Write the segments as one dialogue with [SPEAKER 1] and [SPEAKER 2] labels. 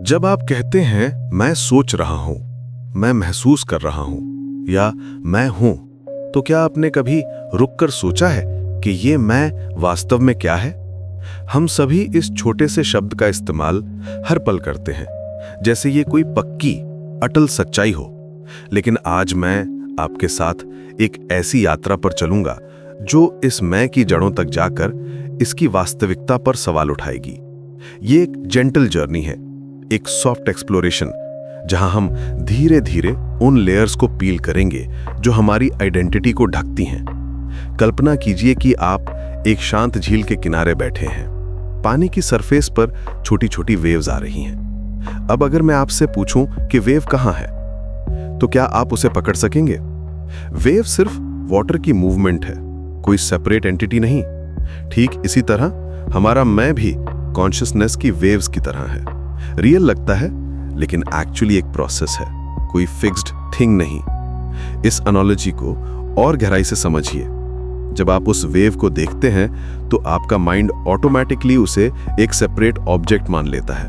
[SPEAKER 1] जब आप कहते हैं मैं सोच रहा हूं, मैं महसूस कर रहा हूं या मैं हूं, तो क्या आपने कभी रुककर सोचा है कि ये मैं वास्तव में क्या है? हम सभी इस छोटे से शब्द का इस्तेमाल हर पल करते हैं, जैसे ये कोई पक्की अटल सच्चाई हो। लेकिन आज मैं आपके साथ एक ऐसी यात्रा पर चलूंगा जो इस मैं की जड़ों तक जाकर इसकी वास्तविकता पर सवाल उठाएगी। ये एक जेंटल जर्नी है, एक सॉफ्ट एक्सप्लोरेशन, जहां हम धीरे धीरे उन लेयर्स को पील करेंगे जो हमारी आइडेंटिटी को ढकती हैं। कल्पना कीजिए कि आप एक शांत झील के किनारे बैठे हैं। पानी की सरफेस पर छोटी छोटी वेव्स आ रही हैं। अब अगर मैं आपसे पूछूं कि वेव कहां है, तो क्या आप उसे पकड़ सकेंगे? वेव सिर्फ वाटर की मूवमेंट है, कोई सेपरेट एंटिटी नहीं। ठीक इसी तरह हमारा मैं भी कॉन्शियसनेस की वेव्स की तरह है। रियल लगता है, लेकिन एक्चुअली एक प्रोसेस है, कोई फिक्स्ड थिंग नहीं। इस एनालॉजी को और गहराई से समझिए। जब आप उस वेव को देखते हैं तो आपका माइंड ऑटोमेटिकली उसे एक सेपरेट ऑब्जेक्ट मान लेता है।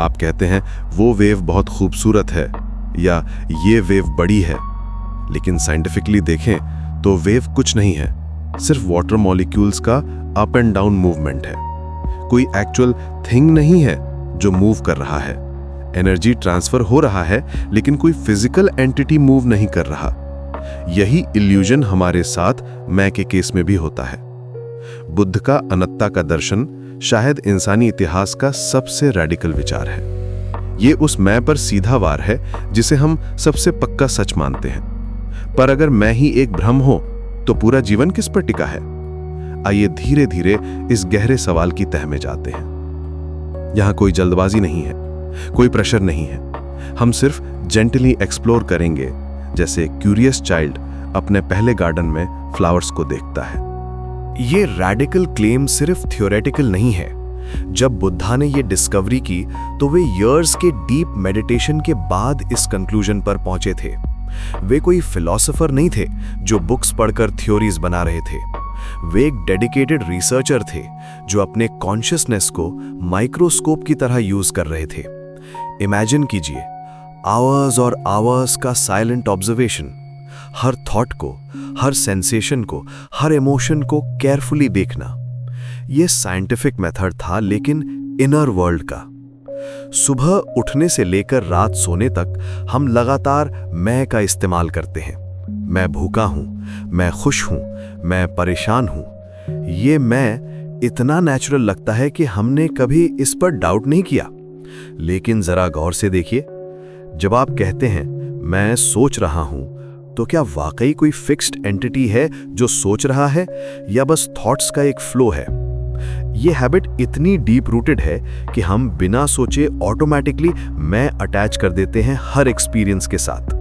[SPEAKER 1] आप कहते हैं वो वेव बहुत खूबसूरत है या ये वेव बड़ी है, लेकिन साइंटिफिकली देखें तो वेव कुछ नहीं है, सिर्फ वाटर मॉलिक्यूल्स का अप एंड डाउन मूवमेंट है। कोई एक्चुअल थिंग नहीं है जो मूव कर रहा है। एनर्जी ट्रांसफर हो रहा है, लेकिन कोई फिजिकल एंटिटी मूव नहीं कर रहा। यही इल्यूजन हमारे साथ मैं के केस में भी होता है। बुद्ध का अनंतता का दर्शन शायद इंसानी इतिहास का सबसे रैडिकल विचार है। ये उस मैं पर सीधा वार है जिसे हम सबसे पक्का सच मानते हैं। पर अगर मैं ही एक भ्रम हो तो पूरा जीवन किस पर टिका है? आइए धीरे धीरे इस गहरे सवाल की तह में जाते हैं। यहां कोई जल्दबाजी नहीं है, कोई प्रेशर नहीं है। हम सिर्फ जेंटली एक्सप्लोर करेंगे, जैसे क्यूरियस चाइल्ड अपने पहले गार्डन में फ्लावर्स को देखता है।
[SPEAKER 2] ये रैडिकल क्लेम सिर्फ थ्योरेटिकल नहीं है। जब बुद्धा ने ये डिस्कवरी की तो वे इयर्स के डीप मेडिटेशन के बाद इस कंक्लूजन पर पहुंचे थे। वे कोई फिलोसोफर नहीं थे जो बुक्स पढ़कर थ्योरीज बना रहे थे। वे एक डेडिकेटेड रिसर्चर थे जो अपने कॉन्शियसनेस को माइक्रोस्कोप की तरह यूज कर रहे थे। इमेजिन कीजिए, आवर्स और आवर्स का साइलेंट ऑब्जर्वेशन, हर थॉट को, हर सेंसेशन को, हर इमोशन को केयरफुली देखना। यह साइंटिफिक मेथड था, लेकिन इनर वर्ल्ड का। सुबह उठने से लेकर रात सोने तक हम लगातार मैं का इस्तेमाल करते हैं। मैं भूखा हूं, मैं खुश हूं, मैं परेशान हूं। ये मैं इतना नेचुरल लगता है कि हमने कभी इस पर डाउट नहीं किया। लेकिन जरा गौर से देखिए, जब आप कहते हैं मैं सोच रहा हूं, तो क्या वाकई कोई फिक्स्ड एंटिटी है जो सोच रहा है, या बस थॉट्स का एक फ्लो है? यह हैबिट इतनी डीप रूटेड है कि हम बिना सोचे ऑटोमेटिकली मैं अटैच कर देते हैं हर एक्सपीरियंस के साथ।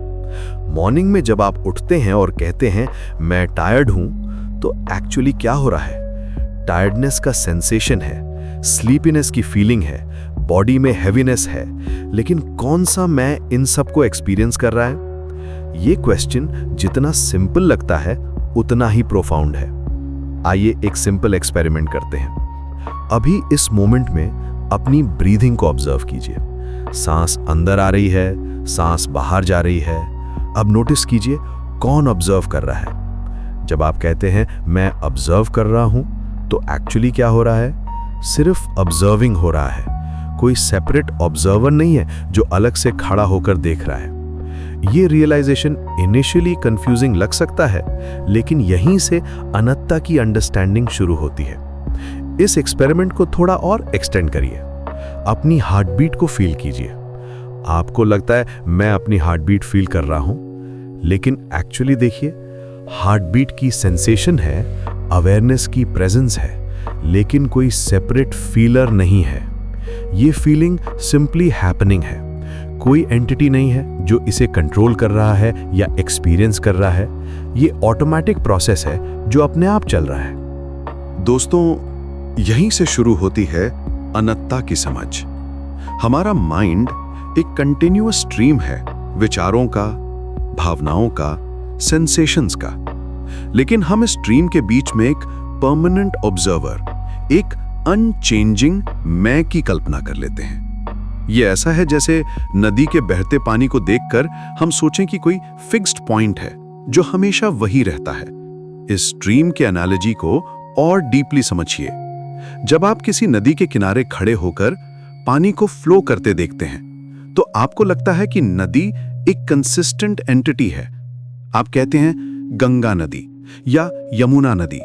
[SPEAKER 2] मॉर्निंग में जब आप उठते हैं और कहते हैं मैं टायर्ड हूं, तो एक्चुअली क्या हो रहा है? टायर्डनेस का सेंसेशन है, स्लीपीनेस की फीलिंग है, बॉडी में हैवीनेस है, लेकिन कौन सा मैं इन सब को एक्सपीरियंस कर रहा है? ये क्वेश्चन जितना सिंपल लगता है उतना ही प्रोफाउंड है। आइए एक सिंपल एक्सपेरिमेंट करते हैं। अभी इस मोमेंट में अपनी ब्रीथिंग को ऑब्जर्व कीजिए। सांस अंदर आ रही है, सांस बाहर जा रही है। अब नोटिस कीजिए कौन ऑब्जर्व कर रहा है। जब आप कहते हैं मैं ऑब्जर्व कर रहा हूं, तो एक्चुअली क्या हो रहा है? सिर्फ ऑब्जर्विंग हो रहा है। कोई सेपरेट ऑब्जर्वर नहीं है जो अलग से खड़ा होकर देख रहा है। ये रियलाइजेशन इनिशियली कंफ्यूजिंग लग सकता है, लेकिन यहीं से अनंतता की अंडरस्टैंडिंग शुरू होती है। इस एक्सपेरिमेंट को थोड़ा और एक्सटेंड करिए। अपनी हार्ट बीट को फील कीजिए। आपको लगता है मैं अपनी हार्ट बीट फील कर रहा हूं, लेकिन एक्चुअली देखिए, हार्ट बीट की सेंसेशन है, अवेयरनेस की प्रेजेंस है, लेकिन कोई सेपरेट फीलर नहीं है। ये फीलिंग सिंपली हैपनिंग है। कोई एंटिटी नहीं है जो इसे कंट्रोल कर रहा है या एक्सपीरियंस कर रहा है। ये ऑटोमेटिक प्रोसेस है जो अपने आप चल रहा है।
[SPEAKER 1] दोस्तों, यहीं से शुरू होती है अनंतता की समझ। हमारा माइंड एक कंटिन्यूअस स्ट्रीम है, विचारों का, भावनाओं का, सेंसेशंस का। लेकिन हम इस स्ट्रीम के बीच में एक परमानेंट ऑब्जर्वर, एक अनचेंजिंग मैं की कल्पना कर लेते हैं।
[SPEAKER 3] ये ऐसा है जैसे नदी के बहते पानी को देखकर हम सोचें कि कोई फिक्स्ड पॉइंट है जो हमेशा वही रहता है। इस स्ट्रीम के एनालॉजी को और डीपली समझिए। जब आप किसी नदी के किनारे खड़े होकर पानी को फ्लो करते देखते हैं तो आपको लगता है कि नदी एक कंसिस्टेंट एंटिटी है। आप कहते हैं गंगा नदी या यमुना नदी,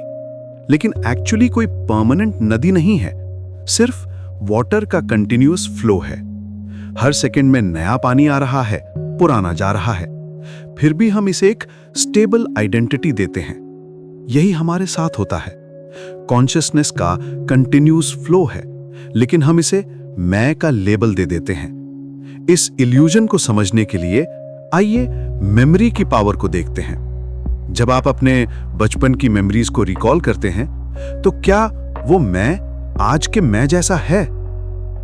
[SPEAKER 3] लेकिन एक्चुअली कोई परमानेंट नदी नहीं है, सिर्फ वाटर का कंटिन्यूअस फ्लो है। हर सेकंड में नया पानी आ रहा है, पुराना जा रहा है, फिर भी हम इसे एक स्टेबल आइडेंटिटी देते हैं। यही हमारे साथ होता है। कॉन्शियसनेस का कंटिन्यूअस फ्लो है, लेकिन हम इसे मैं का लेबल दे देते हैं। इस इल्यूजन को समझने के लिए आइए मेमोरी की पावर को देखते हैं। जब आप अपने बचपन की मेमोरीज को रिकॉल करते हैं तो क्या वो मैं आज के मैं जैसा है?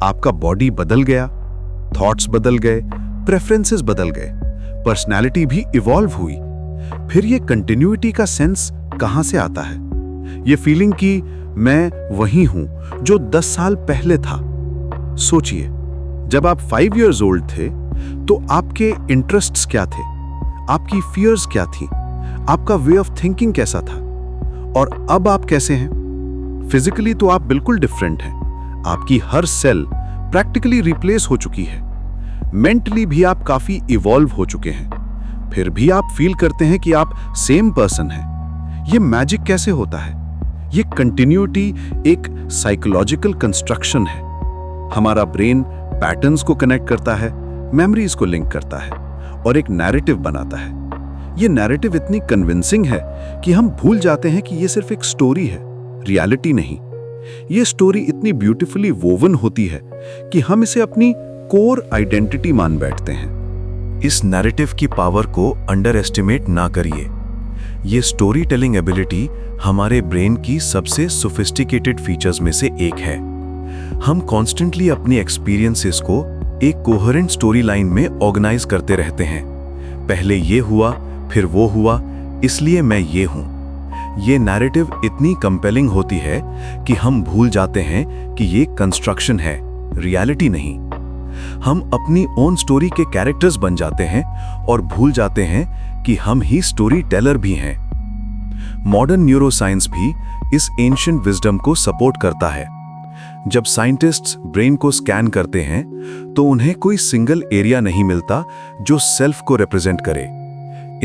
[SPEAKER 3] आपका बॉडी बदल गया, थॉट्स बदल गए, प्रेफरेंसेस बदल गए, पर्सनैलिटी भी इवॉल्व हुई। फिर ये कंटिन्यूटी का सेंस कहां से आता है? ये फीलिंग कि मैं वही हूं जो 10 साल पहले था। सोचिए, जब आप 5 इयर्स ओल्ड थे तो आपके इंटरेस्ट्स क्या थे, आपकी फियर्स क्या थी, आपका वे ऑफ थिंकिंग कैसा था, और अब आप कैसे हैं? फिजिकली तो आप बिल्कुल डिफरेंट हैं। आपकी हर सेल प्रैक्टिकली रिप्लेस हो चुकी है। मेंटली भी आप काफी इवॉल्व हो चुके हैं। फिर भी आप फील करते हैं कि आप सेम पर्सन हैं। ये मैजिक कैसे होता है? ये कंटिन्यूटी एक साइकोलॉजिकल कंस्ट्रक्शन है। हमारा ब्रेन पैटर्न्स को कनेक्ट करता है, मेमोरीज को लिंक करता है और एक नैरेटिव बनाता है। ये नैरेटिव इतनी कन्विंसिंग है कि हम भूल जाते हैं कि ये सिर्फ एक स्टोरी है, रियलिटी नहीं। ये स्टोरी इतनी ब्यूटीफुली वोवन होती है कि हम इसे अपनी कोर आइडेंटिटी मान बैठते हैं।
[SPEAKER 2] इस नैरेटिव की पावर को अंडर एस्टिमेट ना करिए। ये स्टोरी टेलिंग एबिलिटी हमारे ब्रेन की सबसे सोफिस्टिकेटेड फीचर्स में से एक है। हम कॉन्स्टेंटली अपनी एक्सपीरियंसेस को एक कोहेरेंट स्टोरी लाइन में ऑर्गेनाइज करते रहते हैं। पहले ये हुआ, फिर वो हुआ, इसलिए मैं ये हूं। ये नैरेटिव इतनी कंपेलिंग होती है कि हम भूल जाते हैं कि ये कंस्ट्रक्शन है, रियलिटी नहीं। हम अपनी ओन स्टोरी के कैरेक्टर्स बन जाते हैं और भूल जाते हैं कि हम ही स्टोरी टेलर भी हैं। मॉडर्न न्यूरोसाइंस भी इस एंशिएंट विजडम को सपोर्ट करता है। जब साइंटिस्ट्स ब्रेन को स्कैन करते हैं तो उन्हें कोई सिंगल एरिया नहीं मिलता जो सेल्फ को रिप्रेजेंट करे।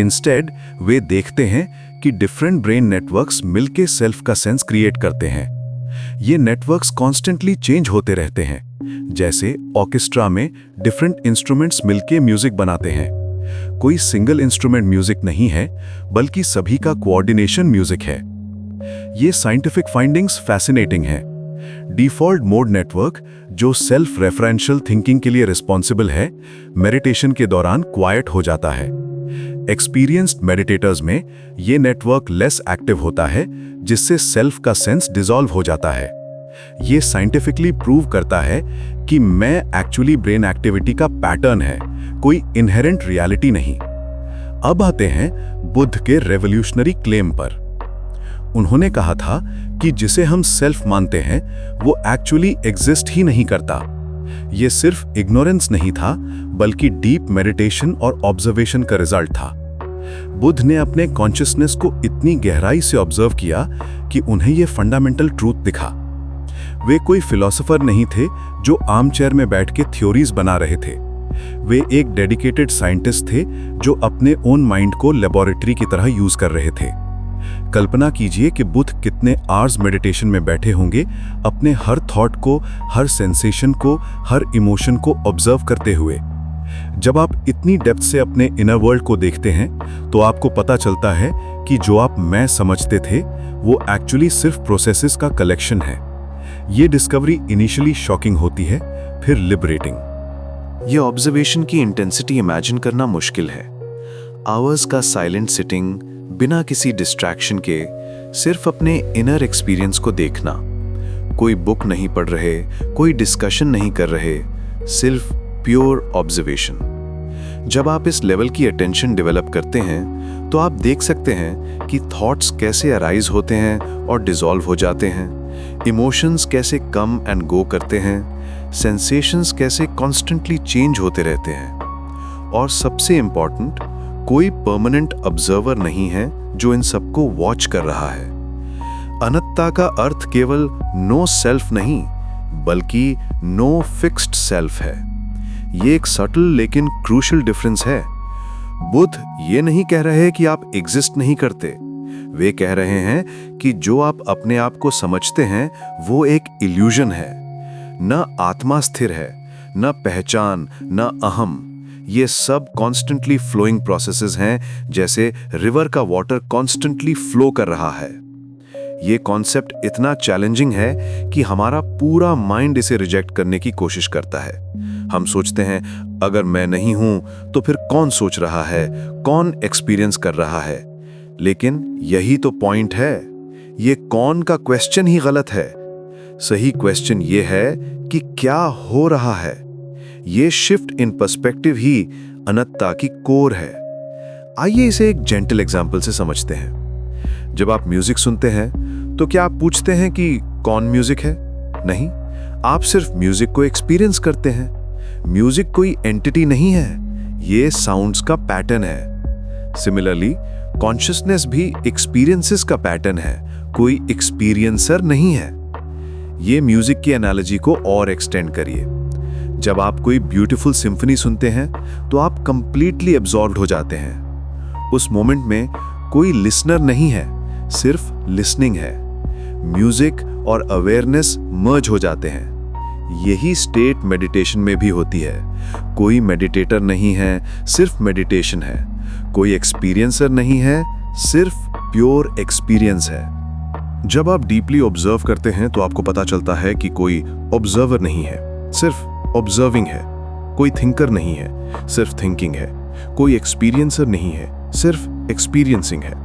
[SPEAKER 2] इंस्टेड वे देखते हैं कि डिफरेंट ब्रेन नेटवर्क्स मिलके सेल्फ का सेंस क्रिएट करते हैं। ये नेटवर्क्स कॉन्स्टेंटली चेंज होते रहते हैं। जैसे ऑर्केस्ट्रा में डिफरेंट इंस्ट्रूमेंट्स मिलके म्यूजिक बनाते हैं। कोई सिंगल इंस्ट्रूमेंट म्यूजिक नहीं है, बल्कि सभी का कोऑर्डिनेशन म्यूजिक है। ये साइंटिफिक फाइंडिंग्स फैसिनेटिंग है। डिफॉल्ट मोड नेटवर्क, जो सेल्फ रेफरेंशियल थिंकिंग के लिए रिस्पॉन्सिबल है, मेडिटेशन के दौरान क्वाइट हो जाता है। एक्सपीरियंस्ड मेडिटेटर्स में ये नेटवर्क लेस एक्टिव होता है, जिससे सेल्फ का सेंस डिसॉल्व हो जाता है। ये साइंटिफिकली प्रूव करता है कि मैं एक्चुअली ब्रेन एक्टिविटी का पैटर्न है, कोई इनहेरेंट रियलिटी नहीं। अब आते हैं बुद्ध के रेवोल्यूशनरी क्लेम पर। उन्होंने कहा था कि जिसे हम सेल्फ मानते हैं वो एक्चुअली एग्जिस्ट ही नहीं करता। ये सिर्फ इग्नोरेंस नहीं था, बल्कि डीप मेडिटेशन और ऑब्जर्वेशन का रिजल्ट था। बुद्ध ने अपने कॉन्शियसनेस को इतनी गहराई से ऑब्जर्व किया कि उन्हें यह फंडामेंटल ट्रूथ दिखा। वे कोई फिलोसोफर नहीं थे जो आर्मचेयर में बैठ के थ्योरीज बना रहे थे। वे एक डेडिकेटेड साइंटिस्ट थे जो अपने ओन माइंड को लेबोरेटरी की तरह यूज कर रहे थे। कल्पना कीजिए कि बुद्ध कितने आवर्स मेडिटेशन में बैठे होंगे, अपने हर थॉट को, हर सेंसेशन को, हर इमोशन को ऑब्जर्व करते हुए। जब आप इतनी डेप्थ से अपने इनर वर्ल्ड को देखते हैं तो आपको पता चलता है कि जो आप मैं समझते थे वो एक्चुअली सिर्फ प्रोसेसेस का कलेक्शन है। ये डिस्कवरी इनिशियली शॉकिंग होती है, फिर लिबरेटिंग।
[SPEAKER 4] ये ऑब्जर्वेशन की इंटेंसिटी इमेजिन करना मुश्किल है। आवर्स का साइलेंट सिटिंग, बिना किसी डिस्ट्रैक्शन के सिर्फ अपने इनर एक्सपीरियंस को देखना। कोई बुक नहीं पढ़ रहे, कोई डिस्कशन नहीं कर रहे, सिर्फ प्योर ऑब्जर्वेशन। जब आप इस लेवल की अटेंशन डेवलप करते हैं तो आप देख सकते हैं कि थॉट्स कैसे अराइज होते हैं और डिसॉल्व हो जाते हैं, इमोशंस कैसे कम एंड गो करते हैं, सेंसेशंस कैसे कॉन्स्टेंटली चेंज होते रहते हैं, और सबसे इंपॉर्टेंट, कोई परमानेंट ऑब्जर्वर नहीं है जो इन सबको वॉच कर रहा है। अनंतता का अर्थ केवल नो सेल्फ नहीं, बल्कि नो फिक्स्ड सेल्फ है। ये एक सटल लेकिन क्रूशियल डिफरेंस है। बुद्ध ये नहीं कह रहे कि आप एग्जिस्ट नहीं करते, वे कह रहे हैं कि जो आप अपने आप को समझते हैं वो एक इल्यूजन है। न आत्मा स्थिर है, न पहचान, न अहम। ये सब कॉन्स्टेंटली फ्लोइंग प्रोसेसेस हैं, जैसे रिवर का वाटर कॉन्स्टेंटली फ्लो कर रहा है। ये कॉन्सेप्ट इतना चैलेंजिंग है कि हमारा पूरा माइंड इसे रिजेक्ट करने की कोशिश करता है। हम सोचते हैं अगर मैं नहीं हूं तो फिर कौन सोच रहा है, कौन एक्सपीरियंस कर रहा है। लेकिन यही तो पॉइंट है, ये कौन का क्वेश्चन ही गलत है। सही क्वेश्चन ये है कि क्या हो रहा है। ये शिफ्ट इन पर्सपेक्टिव ही अनंतता की कोर है। आइए इसे एक जेंटल एग्जाम्पल से समझते हैं। जब आप म्यूजिक सुनते हैं तो क्या आप पूछते हैं कि कौन म्यूजिक है? नहीं, आप सिर्फ म्यूजिक को एक्सपीरियंस करते हैं। म्यूजिक कोई एंटिटी नहीं है, ये साउंड्स का पैटर्न है। सिमिलरली कॉन्शियसनेस भी एक्सपीरियंसेस का पैटर्न है, कोई एक्सपीरियंसर नहीं है। ये म्यूजिक की एनालॉजी को और एक्सटेंड करिए। जब आप कोई ब्यूटीफुल सिम्फनी सुनते हैं तो आप कंप्लीटली एब्जॉर्ब्ड हो जाते हैं। उस मोमेंट में कोई लिसनर नहीं है, सिर्फ लिसनिंग है। म्यूजिक और अवेयरनेस मर्ज हो जाते हैं। यही स्टेट मेडिटेशन में भी होती है। कोई मेडिटेटर नहीं है, सिर्फ मेडिटेशन है। कोई एक्सपीरियंसर नहीं है, सिर्फ प्योर एक्सपीरियंस है।
[SPEAKER 3] जब आप डीपली ऑब्जर्व करते हैं तो आपको पता चलता है कि कोई ऑब्जर्वर नहीं है, सिर्फ ऑब्जर्विंग है। कोई थिंकर नहीं है, सिर्फ थिंकिंग है। कोई एक्सपीरियंसर नहीं है, सिर्फ एक्सपीरियंसिंग है।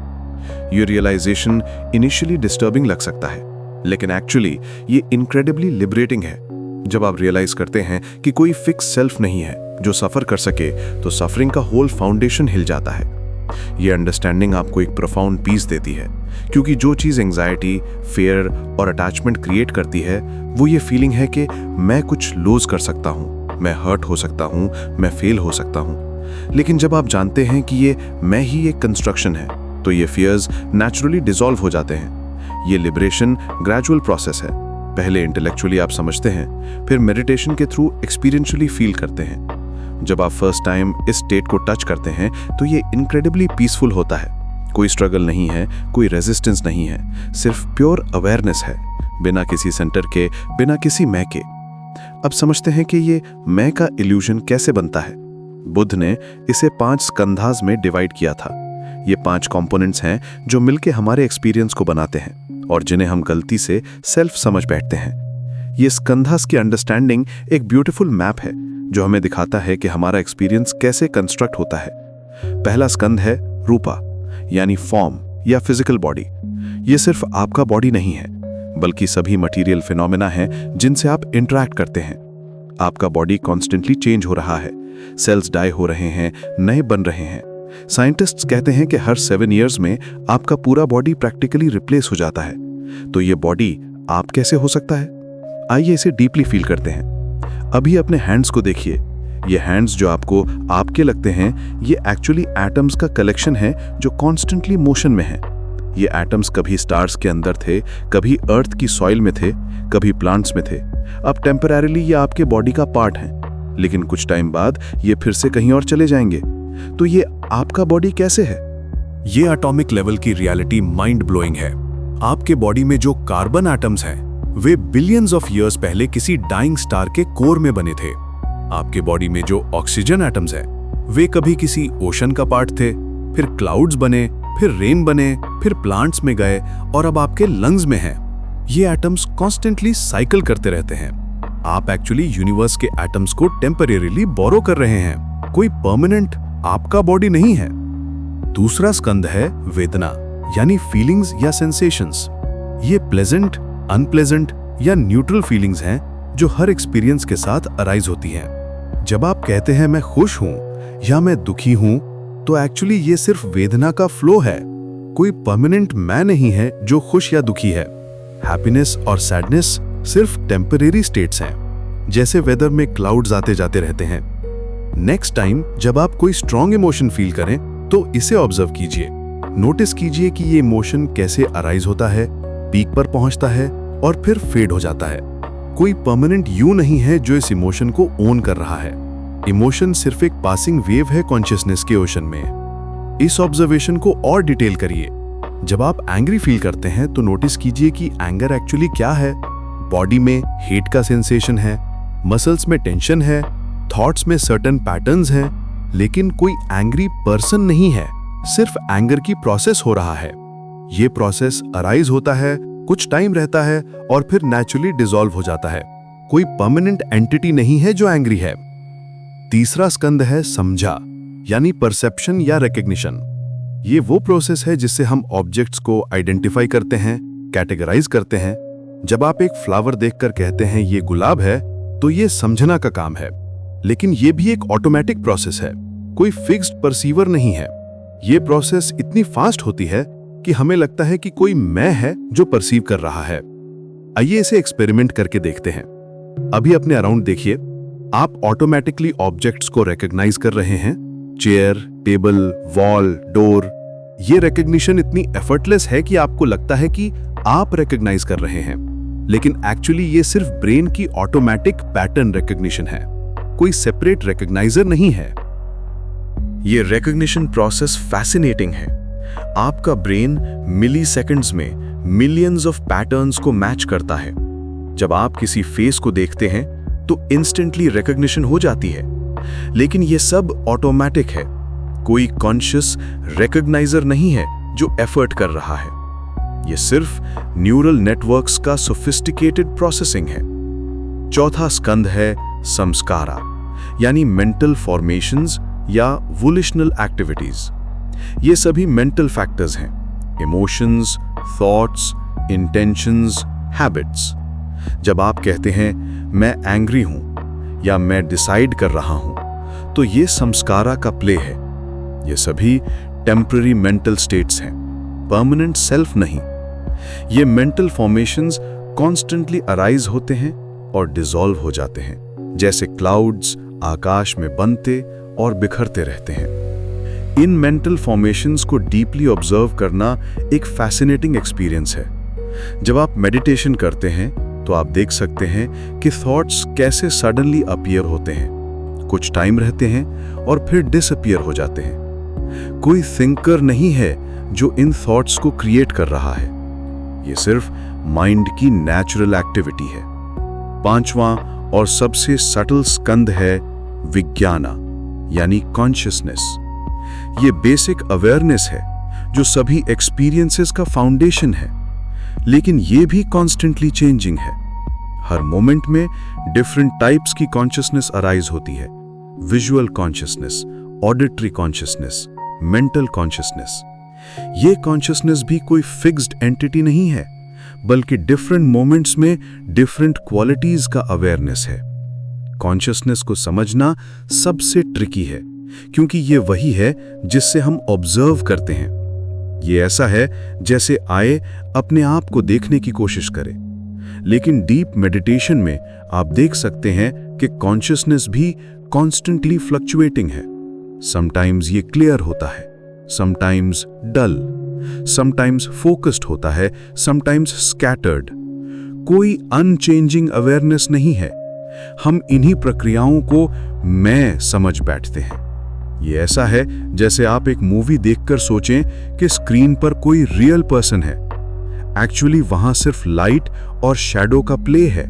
[SPEAKER 3] ये रियलाइजेशन इनिशियली डिस्टर्बिंग लग सकता है, लेकिन एक्चुअली ये इनक्रेडिबली लिबरेटिंग है। जब आप रियलाइज करते हैं कि कोई फिक्स सेल्फ नहीं है जो सफर कर सके, तो सफरिंग का होल फाउंडेशन हिल जाता है। ये अंडरस्टैंडिंग आपको एक प्रोफाउंड पीस देती है, क्योंकि जो चीज़ एंग्जाइटी, फियर और अटैचमेंट क्रिएट करती है वो ये फीलिंग है कि मैं कुछ लूज कर सकता हूँ, मैं हर्ट हो सकता हूँ, मैं फेल हो सकता हूँ। लेकिन जब आप जानते हैं कि ये मैं ही एक कंस्ट्रक्शन है, तो ये फियर्स नेचुरली डिसॉल्व हो जाते हैं। ये लिबरेशन ग्रेजुअल प्रोसेस है। पहले इंटेलेक्चुअली आप समझते हैं, फिर मेडिटेशन के थ्रू एक्सपीरियंशियली फील करते हैं। जब आप फर्स्ट टाइम इस स्टेट को टच करते हैं तो ये इनक्रेडिबली पीसफुल होता है। कोई स्ट्रगल नहीं है, कोई रेजिस्टेंस नहीं है, सिर्फ प्योर अवेयरनेस है, बिना किसी सेंटर के, बिना किसी मैं के। अब समझते हैं कि ये मैं का इल्यूजन कैसे बनता है। बुद्ध ने इसे 5 स्कंधास में डिवाइड किया था। ये 5 कंपोनेंट्स हैं जो मिलके हमारे एक्सपीरियंस को बनाते हैं और जिन्हें हम गलती से सेल्फ समझ बैठते हैं। ये स्कंधास की अंडरस्टैंडिंग एक ब्यूटीफुल मैप है जो हमें दिखाता है कि हमारा एक्सपीरियंस कैसे कंस्ट्रक्ट होता है। पहला स्कंध है रूपा, यानी फॉर्म या फिजिकल बॉडी। ये सिर्फ आपका बॉडी नहीं है, बल्कि सभी मटेरियल फिनोमेना हैं जिनसे आप इंटरैक्ट करते हैं। आपका बॉडी कॉन्स्टेंटली चेंज हो रहा है, सेल्स डाई हो रहे हैं, नए बन रहे हैं। साइंटिस्ट्स कहते हैं कि हर 7 इयर्स में आपका पूरा बॉडी प्रैक्टिकली रिप्लेस हो जाता है। तो ये बॉडी आप कैसे हो सकता है? आइए इसे डीपली फील करते हैं। अभी अपने हैंड्स को देखिए। ये हैंड्स जो आपको आपके लगते हैं, ये एक्चुअली एटम्स का कलेक्शन है जो कॉन्स्टेंटली मोशन में है। ये एटम्स कभी स्टार्स के अंदर थे, कभी अर्थ की सॉइल में थे, कभी प्लांट्स में थे। अब टेम्पररीली ये आपके बॉडी का पार्ट हैं, लेकिन कुछ टाइम बाद ये फिर से कहीं और चले जाएंगे। तो ये आपका बॉडी कैसे है?
[SPEAKER 2] ये एटॉमिक लेवल की रियलिटी माइंड ब्लोइंग है। आपके बॉडी में जो कार्बन एटम्स हैं, वे बिलियंस ऑफ ईयर्स पहले किसी डाइंग स्टार के कोर में बने थे। आपके बॉडी में जो ऑक्सीजन एटम्स हैं, वे कभी किसी ओशन का पार्ट थे, फिर क्लाउड्स बने, फिर रेन बने, फिर प्लांट्स में गए और अब आपके लंग्स में हैं। ये एटम्स कॉन्स्टेंटली साइकिल करते रहते हैं। आप एक्चुअली यूनिवर्स के एटम्स को टेम्परेरीली बोरो कर रहे हैं, कोई परमानेंट आपका बॉडी नहीं है। दूसरा स्कंद है वेदना, यानी फीलिंग्स या सेंसेशंस। ये प्लेजेंट, अनप्लेजेंट या न्यूट्रल फीलिंग्स हैं जो हर एक्सपीरियंस के साथ अराइज होती हैं। जब आप कहते हैं मैं खुश हूं या मैं दुखी हूं, तो एक्चुअली ये सिर्फ वेदना का फ्लो है। कोई परमानेंट मैं नहीं है जो खुश या दुखी है। हैप्पीनेस और सैडनेस सिर्फ टेम्परेरी स्टेट्स हैं।
[SPEAKER 3] जैसे वेदर में क्लाउड्स आते जाते रहते हैं। नेक्स्ट टाइम जब आप कोई स्ट्रॉन्ग इमोशन फील करें तो इसे ऑब्जर्व कीजिए। नोटिस कीजिए कि ये इमोशन कैसे अराइज होता है, पीक पर पहुंचता है और फिर फेड हो जाता है। कोई परमानेंट यू नहीं है जो इस इमोशन को ओन कर रहा है। इमोशन सिर्फ एक पासिंग वेव है कॉन्शियसनेस के ओशन में। इस ऑब्जर्वेशन को और डिटेल करिए। जब आप एंग्री फील करते हैं तो नोटिस कीजिए कि एंगर एक्चुअली क्या है। बॉडी में हेट का सेंसेशन है, मसल्स में टेंशन है, थॉट्स में सर्टेन पैटर्न्स हैं, लेकिन कोई एंग्री पर्सन नहीं है, सिर्फ एंगर की प्रोसेस हो रहा है। ये प्रोसेस अराइज होता है, कुछ टाइम रहता है और फिर नेचुरली डिसॉल्व हो जाता है। कोई परमानेंट एंटिटी नहीं है जो एंग्री है। तीसरा स्कंद है समझा, यानी परसेप्शन या रिकग्निशन। ये वो प्रोसेस है जिससे हम ऑब्जेक्ट्स को आइडेंटिफाई करते हैं, कैटेगराइज करते हैं। जब आप एक फ्लावर देखकर कहते हैं ये गुलाब है, तो ये समझना का काम है। लेकिन ये भी एक ऑटोमेटिक प्रोसेस है, कोई फिक्स्ड परसीवर नहीं है। ये प्रोसेस इतनी फास्ट होती है कि हमें लगता है कि कोई मैं है जो परसीव कर रहा है। आइए इसे एक्सपेरिमेंट करके देखते हैं। अभी अपने अराउंड देखिए, आप ऑटोमेटिकली ऑब्जेक्ट्स को रिकॉग्नाइज कर रहे हैं। Chair, table, wall, door. ये रिकॉग्निशन इतनी एफर्टलेस है कि आपको लगता है कि आप रिकॉग्नाइज कर रहे हैं, लेकिन एक्चुअली ये सिर्फ ब्रेन की ऑटोमेटिक पैटर्न रिकॉग्निशन है, कोई सेपरेट रिकॉग्नाइजर नहीं है।
[SPEAKER 1] ये रिकॉग्निशन प्रोसेस फैसिनेटिंग है। आपका ब्रेन मिली सेकेंड्स में मिलियंस ऑफ पैटर्न्स को मैच करता है। जब आप किसी फेस को देखते हैं तो इंस्टेंटली रिकॉग्निशन हो जाती है, लेकिन ये सब ऑटोमेटिक है। कोई कॉन्शियस रिकॉग्नाइजर नहीं है जो एफर्ट कर रहा है। ये सिर्फ न्यूरल नेटवर्क्स का सोफिस्टिकेटेड प्रोसेसिंग है। चौथा स्कंद है संस्कारा, यानी मेंटल फॉर्मेशंस या वोलिशनल एक्टिविटीज। ये सभी मेंटल फैक्टर्स हैं, इमोशंस, थॉट्स, इंटेंशंस, हैबिट्स। जब आप कहते हैं मैं एंग्री हूं या मैं डिसाइड कर रहा हूं, तो ये संस्कारा का प्ले है। ये सभी टेम्पररी मेंटल स्टेट्स हैं, परमानेंट सेल्फ नहीं। ये मेंटल फॉर्मेशंस कॉन्स्टेंटली अराइज होते हैं और डिसॉल्व हो जाते हैं, जैसे क्लाउड्स आकाश में बनते और बिखरते रहते हैं। इन मेंटल फॉर्मेशंस को डीपली ऑब्जर्व करना एक फैसिनेटिंग एक्सपीरियंस है। जब आप मेडिटेशन करते हैं तो आप देख सकते हैं कि थॉट्स कैसे सडनली अपीयर होते हैं, कुछ टाइम रहते हैं और फिर डिसअपीयर हो जाते हैं। कोई थिंकर नहीं है जो इन थॉट्स को क्रिएट कर रहा है, ये सिर्फ माइंड की नेचुरल एक्टिविटी है। पांचवां और सबसे सटल स्कंद है विज्ञाना, यानी कॉन्शियसनेस। ये बेसिक अवेयरनेस है जो सभी एक्सपीरियंसेस का फाउंडेशन है, लेकिन ये भी कॉन्स्टेंटली चेंजिंग है। हर मोमेंट में डिफरेंट टाइप्स की कॉन्शियसनेस अराइज होती है। Visual consciousness, auditory consciousness, mental consciousness. ये कॉन्शियसनेस भी कोई फिक्स्ड एंटिटी नहीं है, बल्कि डिफरेंट मोमेंट्स में डिफरेंट क्वालिटीज का अवेयरनेस है। कॉन्शियसनेस को समझना सबसे ट्रिकी है, क्योंकि ये वही है जिससे हम ऑब्जर्व करते हैं। ये ऐसा है जैसे आए अपने आप को देखने की कोशिश करे, लेकिन डीप मेडिटेशन में आप देख सकते हैं कि कॉन्शियसनेस भी कॉन्स्टेंटली फ्लक्चुएटिंग है। समटाइम्स ये क्लियर होता है, समटाइम्स डल, समटाइम्स फोकस्ड होता है, समटाइम्स स्कैटर्ड। कोई अनचेंजिंग अवेयरनेस नहीं है। हम इन्हीं प्रक्रियाओं को मैं समझ बैठते हैं। ये ऐसा है जैसे आप एक मूवी देखकर सोचें कि स्क्रीन पर कोई रियल पर्सन है। एक्चुअली वहां सिर्फ लाइट और शैडो का प्ले है,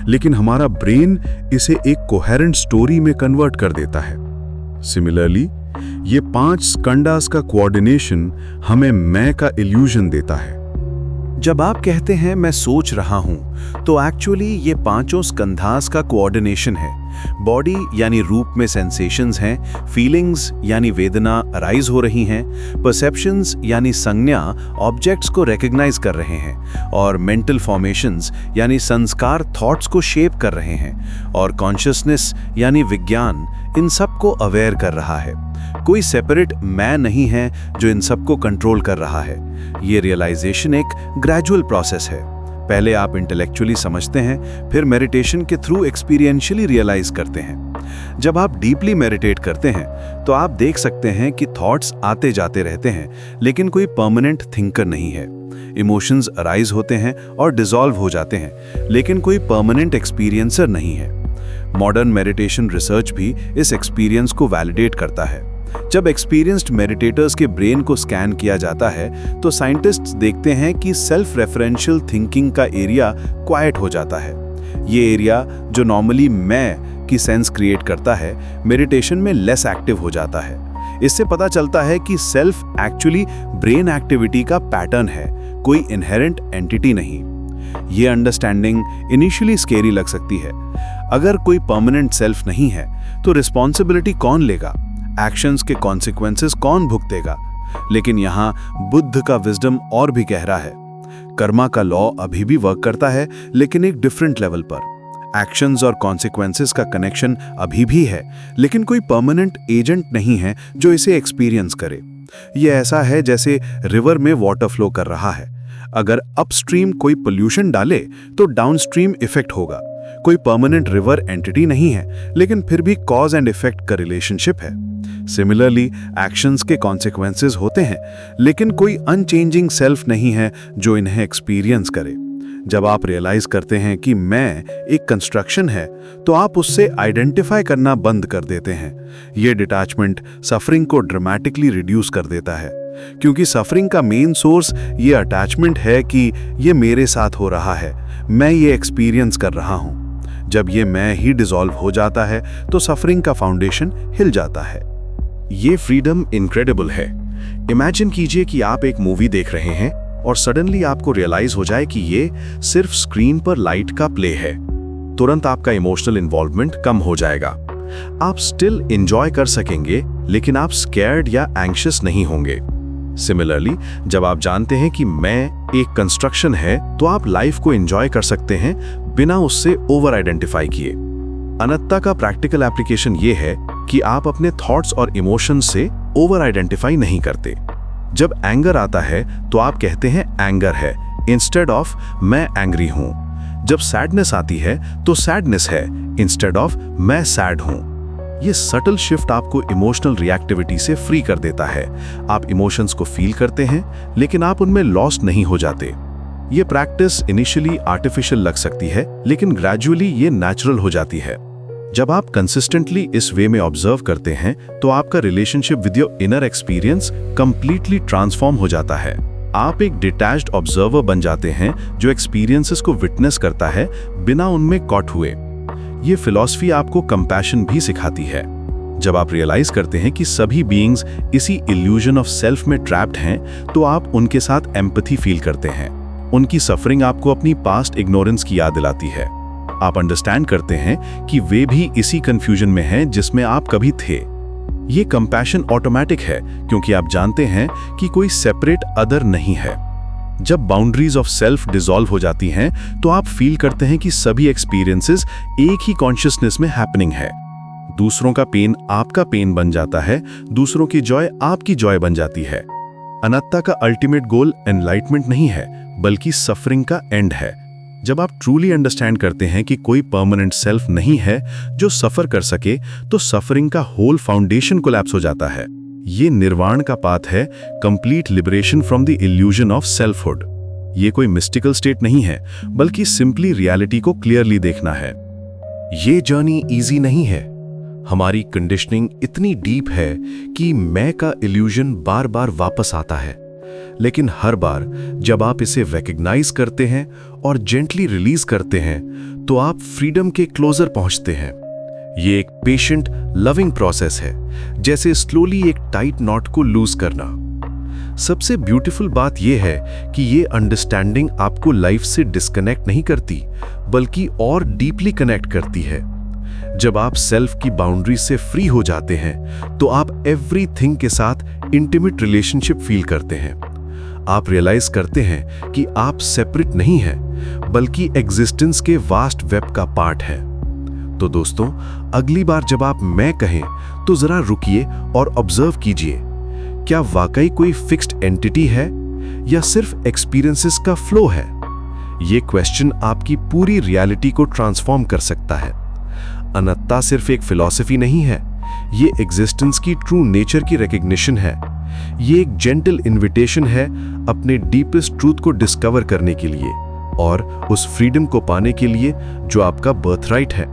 [SPEAKER 1] लेकिन हमारा ब्रेन इसे एक कोहेरेंट स्टोरी में कन्वर्ट कर देता है। सिमिलरली, ये 5 स्कंडास का कोऑर्डिनेशन हमें मैं का इल्यूजन देता है।
[SPEAKER 4] जब आप कहते हैं मैं सोच रहा हूं, तो एक्चुअली ये 5 स्कंधास का कोऑर्डिनेशन है। बॉडी यानी रूप में सेंसेशंस हैं, फीलिंग्स यानी वेदना अराइज हो रही हैं, परसेप्शंस यानी संज्ञा ऑब्जेक्ट्स को रिकॉग्नाइज कर रहे हैं, और मेंटल फॉर्मेशंस यानी संस्कार थॉट्स को शेप कर रहे हैं, और कॉन्शियसनेस यानी विज्ञान इन सब को अवेयर कर रहा है। कोई सेपरेट मैं नहीं है जो इन सब को कंट्रोल कर रहा है। ये रियलाइजेशन एक ग्रेजुअल प्रोसेस है।
[SPEAKER 2] पहले आप इंटेलेक्चुअली समझते हैं, फिर मेडिटेशन के थ्रू एक्सपीरियंशियली रियलाइज करते हैं। जब आप डीपली मेडिटेट करते हैं तो आप देख सकते हैं कि थॉट्स आते जाते रहते हैं, लेकिन कोई परमानेंट थिंकर नहीं है। इमोशंस अराइज होते हैं और डिसॉल्व हो जाते हैं, लेकिन कोई परमानेंट एक्सपीरियंसर नहीं है। मॉडर्न मेडिटेशन रिसर्च भी इस एक्सपीरियंस को वैलिडेट करता है। जब एक्सपीरियंस्ड मेडिटेटर्स के ब्रेन को स्कैन किया जाता है तो साइंटिस्ट्स देखते हैं कि सेल्फ रेफरेंशियल थिंकिंग का एरिया क्वाइट हो जाता है। ये एरिया जो नॉर्मली मैं की सेंस क्रिएट करता है, मेडिटेशन में लेस एक्टिव हो जाता है। इससे पता चलता है कि सेल्फ एक्चुअली ब्रेन एक्टिविटी का पैटर्न है, कोई इनहेरेंट एंटिटी नहीं। ये अंडरस्टैंडिंग इनिशियली स्केरी लग सकती है। अगर कोई परमानेंट सेल्फ नहीं है तो रिस्पॉन्सिबिलिटी कौन लेगा, एक्शंस के कॉन्सिक्वेंसेस कौन भुगतेगा? लेकिन यहाँ बुद्ध का विजडम और भी गहरा है। कर्मा का लॉ अभी भी वर्क करता है, लेकिन एक डिफरेंट लेवल पर। एक्शंस और कॉन्सिक्वेंसेस का कनेक्शन अभी भी है, लेकिन कोई परमानेंट एजेंट नहीं है जो इसे एक्सपीरियंस करे। ये ऐसा है जैसे रिवर में वाटर फ्लो कर रहा है। अगर अपस्ट्रीम कोई पोल्यूशन डाले तो डाउनस्ट्रीम इफेक्ट होगा। कोई परमानेंट रिवर एंटिटी नहीं है, लेकिन फिर भी कॉज एंड इफेक्ट का रिलेशनशिप है। सिमिलरली एक्शंस के कॉन्सिक्वेंसेस होते हैं, लेकिन कोई अनचेंजिंग सेल्फ नहीं है जो इन्हें एक्सपीरियंस करे। जब आप रियलाइज करते हैं कि मैं एक कंस्ट्रक्शन है, तो आप उससे आइडेंटिफाई करना बंद कर देते हैं। ये डिटैचमेंट सफरिंग को ड्रामेटिकली रिड्यूस कर देता है, क्योंकि सफरिंग का मेन सोर्स ये अटैचमेंट है कि ये मेरे साथ हो रहा है, मैं ये एक्सपीरियंस कर रहा हूँ। जब ये मैं ही डिसॉल्व हो जाता है तो सफरिंग का फाउंडेशन हिल जाता है।
[SPEAKER 1] ये फ्रीडम इनक्रेडिबल है। इमेजिन कीजिए कि आप एक मूवी देख रहे हैं और सडनली आपको रियलाइज हो जाए कि ये सिर्फ स्क्रीन पर लाइट का प्ले है। तुरंत आपका इमोशनल इन्वॉल्वमेंट कम हो जाएगा। आप स्टिल एंजॉय कर सकेंगे, लेकिन आप स्कैर्ड या एंग्शियस नहीं होंगे। सिमिलरली, जब आप जानते हैं कि मैं एक कंस्ट्रक्शन है, तो आप लाइफ को एंजॉय कर सकते हैं बिना उससे ओवर आइडेंटिफाई किए। अनत्ता का प्रैक्टिकल एप्लीकेशन ये है कि आप अपने थॉट्स और इमोशंस से ओवर आइडेंटिफाई नहीं करते। जब एंगर आता है तो आप कहते हैं एंगर है, इंस्टेड ऑफ मैं एंग्री हूं। जब सैडनेस आती है तो सैडनेस है, इंस्टेड ऑफ मैं सैड हूं। ये सटल शिफ्ट आपको इमोशनल रिएक्टिविटी से फ्री कर देता है। आप इमोशंस को फील करते हैं, लेकिन आप उनमें लॉस्ट नहीं हो जाते। ये प्रैक्टिस इनिशियली आर्टिफिशियल लग सकती है, लेकिन ग्रेजुअली ये नेचुरल हो जाती है। जब आप कंसिस्टेंटली इस वे में ऑब्जर्व करते हैं तो आपका relationship with your inner experience completely transform हो जाता है। आप एक डिटैच्ड ऑब्जर्वर बन जाते हैं जो एक्सपीरियंसेस को विटनेस करता है बिना उनमें कॉट हुए। ये फिलॉसफी आपको कंपैशन भी सिखाती है। जब आप रियलाइज करते हैं कि सभी बीइंग्स इसी इल्यूजन ऑफ सेल्फ में ट्रैप्ड हैं, तो आप उनके साथ एम्पैथी फील करते हैं। उनकी सफरिंग आपको अपनी पास्ट इग्नोरेंस की याद दिलाती है। आप अंडरस्टैंड करते हैं कि वे भी इसी कंफ्यूजन में हैं जिसमें आप कभी थे। ये कंपैशन ऑटोमेटिक है, क्योंकि आप जानते हैं कि कोई सेपरेट अदर नहीं है। जब बाउंड्रीज ऑफ सेल्फ डिसॉल्व हो जाती हैं, तो आप फील करते हैं कि सभी एक्सपीरियंसेस एक ही कॉन्शियसनेस में हैपनिंग है। दूसरों का पेन आपका पेन बन जाता है, दूसरों की जॉय आपकी जॉय बन जाती है। अनत्ता का अल्टीमेट गोल एनलाइटमेंट नहीं है, बल्कि सफरिंग का एंड है। जब आप ट्रूली अंडरस्टैंड करते हैं कि कोई परमानेंट सेल्फ नहीं है जो सफर कर सके, तो सफरिंग का होल फाउंडेशन कोलैप्स हो जाता है। ये निर्वाण का पाथ है, complete liberation from the illusion of selfhood. ये कोई मिस्टिकल स्टेट नहीं है, बल्कि सिंपली रियलिटी को क्लियरली देखना है।
[SPEAKER 2] ये जर्नी इजी नहीं है। हमारी कंडीशनिंग इतनी डीप है कि मैं का इल्यूजन बार बार वापस आता है, लेकिन हर बार जब आप इसे रिकॉग्नाइज करते हैं और जेंटली रिलीज करते हैं, तो आप फ्रीडम के क्लोजर पहुंचते हैं। ये एक पेशेंट लविंग प्रोसेस है, जैसे स्लोली एक टाइट नॉट को लूज करना। सबसे ब्यूटीफुल बात यह है कि ये अंडरस्टैंडिंग आपको लाइफ से डिस्कनेक्ट नहीं करती, बल्कि और डीपली कनेक्ट करती है। जब आप सेल्फ की बाउंड्री से फ्री हो जाते हैं, तो आप एवरीथिंग के साथ इंटीमेट रिलेशनशिप फील करते हैं। आप रियलाइज करते हैं कि आप सेपरेट नहीं हैं, बल्कि एग्जिस्टेंस के वास्ट वेब का पार्ट हैं। तो दोस्तों, अगली बार जब आप मैं कहें, तो जरा रुकिए और ऑब्जर्व कीजिए, क्या वाकई कोई फिक्स्ड एंटिटी है या सिर्फ एक्सपीरियंसेस का फ्लो है? ये क्वेश्चन आपकी पूरी रियलिटी को ट्रांसफॉर्म कर सकता है। अनंतता सिर्फ एक फिलॉसफी नहीं है, ये एग्जिस्टेंस की ट्रू नेचर की रिकग्निशन है। ये एक जेंटल इनविटेशन है अपने डीपेस्ट ट्रूथ को डिस्कवर करने के लिए और उस फ्रीडम को पाने के लिए जो आपका बर्थराइट है।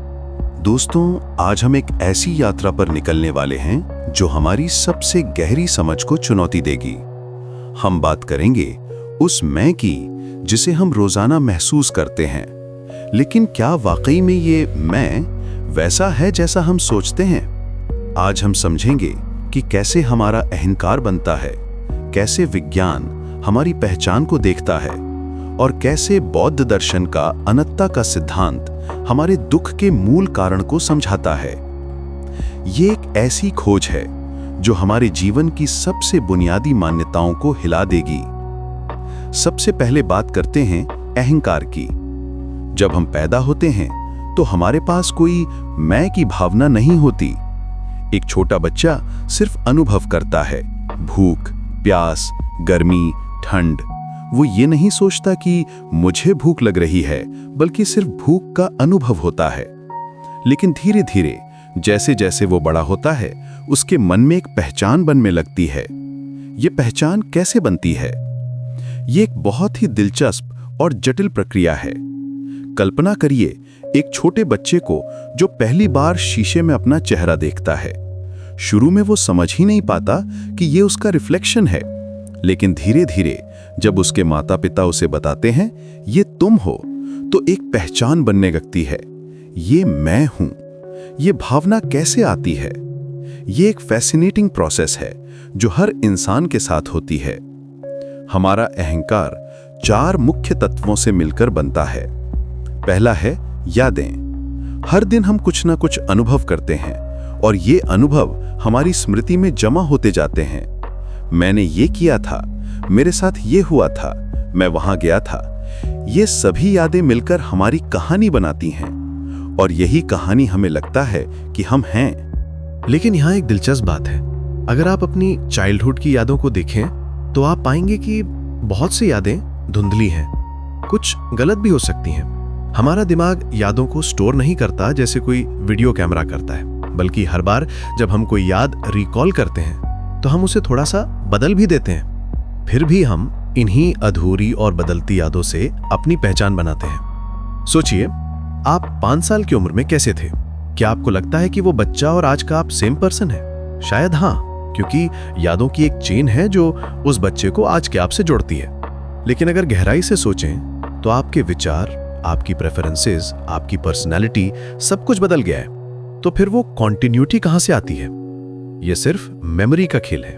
[SPEAKER 3] दोस्तों, आज हम एक ऐसी यात्रा पर निकलने वाले हैं जो हमारी सबसे गहरी समझ को चुनौती देगी। हम बात करेंगे उस मैं की जिसे हम रोजाना महसूस करते हैं, लेकिन क्या वाकई में ये मैं वैसा है जैसा हम सोचते हैं? आज हम समझेंगे कि कैसे हमारा अहंकार बनता है, कैसे विज्ञान हमारी पहचान को देखता है और कैसे बौद्ध दर्शन का अनंतता का सिद्धांत हमारे दुख के मूल कारण को समझाता है। ये एक ऐसी खोज है जो हमारे जीवन की सबसे बुनियादी मान्यताओं को हिला देगी। सबसे पहले बात करते हैं अहंकार की। जब हम पैदा होते हैं तो हमारे पास कोई मैं की भावना नहीं होती। एक छोटा बच्चा सिर्फ अनुभव करता है, भूख, प्यास, गर्मी, ठंड। वो ये नहीं सोचता कि मुझे भूख लग रही है, बल्कि सिर्फ भूख का अनुभव होता है। लेकिन धीरे धीरे जैसे जैसे वो बड़ा होता है, उसके मन में एक पहचान बनने लगती है। ये पहचान कैसे बनती है? ये एक बहुत ही दिलचस्प और जटिल प्रक्रिया है। कल्पना करिए एक छोटे बच्चे को जो पहली बार शीशे में अपना चेहरा देखता है। शुरू में वो समझ ही नहीं पाता कि ये उसका रिफ्लेक्शन है, लेकिन धीरे धीरे जब उसके माता पिता उसे बताते हैं ये तुम हो, तो एक पहचान बनने लगती है। ये मैं हूं। ये भावना कैसे आती है? ये एक फैसिनेटिंग प्रोसेस है जो हर इंसान के साथ होती है। हमारा अहंकार 4 मुख्य तत्वों से मिलकर बनता है। पहला है यादें। हर दिन हम कुछ ना कुछ अनुभव करते हैं और ये अनुभव हमारी स्मृति में जमा होते जाते हैं। मैंने ये किया था, मेरे साथ ये हुआ था, मैं वहां गया था। ये सभी यादें मिलकर हमारी कहानी बनाती हैं और यही कहानी हमें लगता है कि हम हैं।
[SPEAKER 2] लेकिन यहाँ एक दिलचस्प बात है। अगर आप अपनी चाइल्डहुड की यादों को देखें तो आप पाएंगे कि बहुत सी यादें धुंधली हैं, कुछ गलत भी हो सकती हैं। हमारा दिमाग यादों को स्टोर नहीं करता जैसे कोई वीडियो कैमरा करता है, बल्कि हर बार जब हम कोई याद रिकॉल करते हैं तो हम उसे थोड़ा सा बदल भी देते हैं। फिर भी हम इन्हीं अधूरी और बदलती यादों से अपनी पहचान बनाते हैं। सोचिए, आप 5 साल की उम्र में कैसे थे? क्या आपको लगता है कि वो बच्चा और आज का आप सेम पर्सन है? शायद हाँ, क्योंकि यादों की एक चेन है जो उस बच्चे को आज के आप से जोड़ती है। लेकिन अगर गहराई से सोचें तो आपके विचार, आपकी प्रेफरेंसेस, आपकी पर्सनैलिटी, सब कुछ बदल गया है। तो फिर वो कॉन्टिन्यूटी कहां से आती है? ये सिर्फ मेमोरी का खेल है।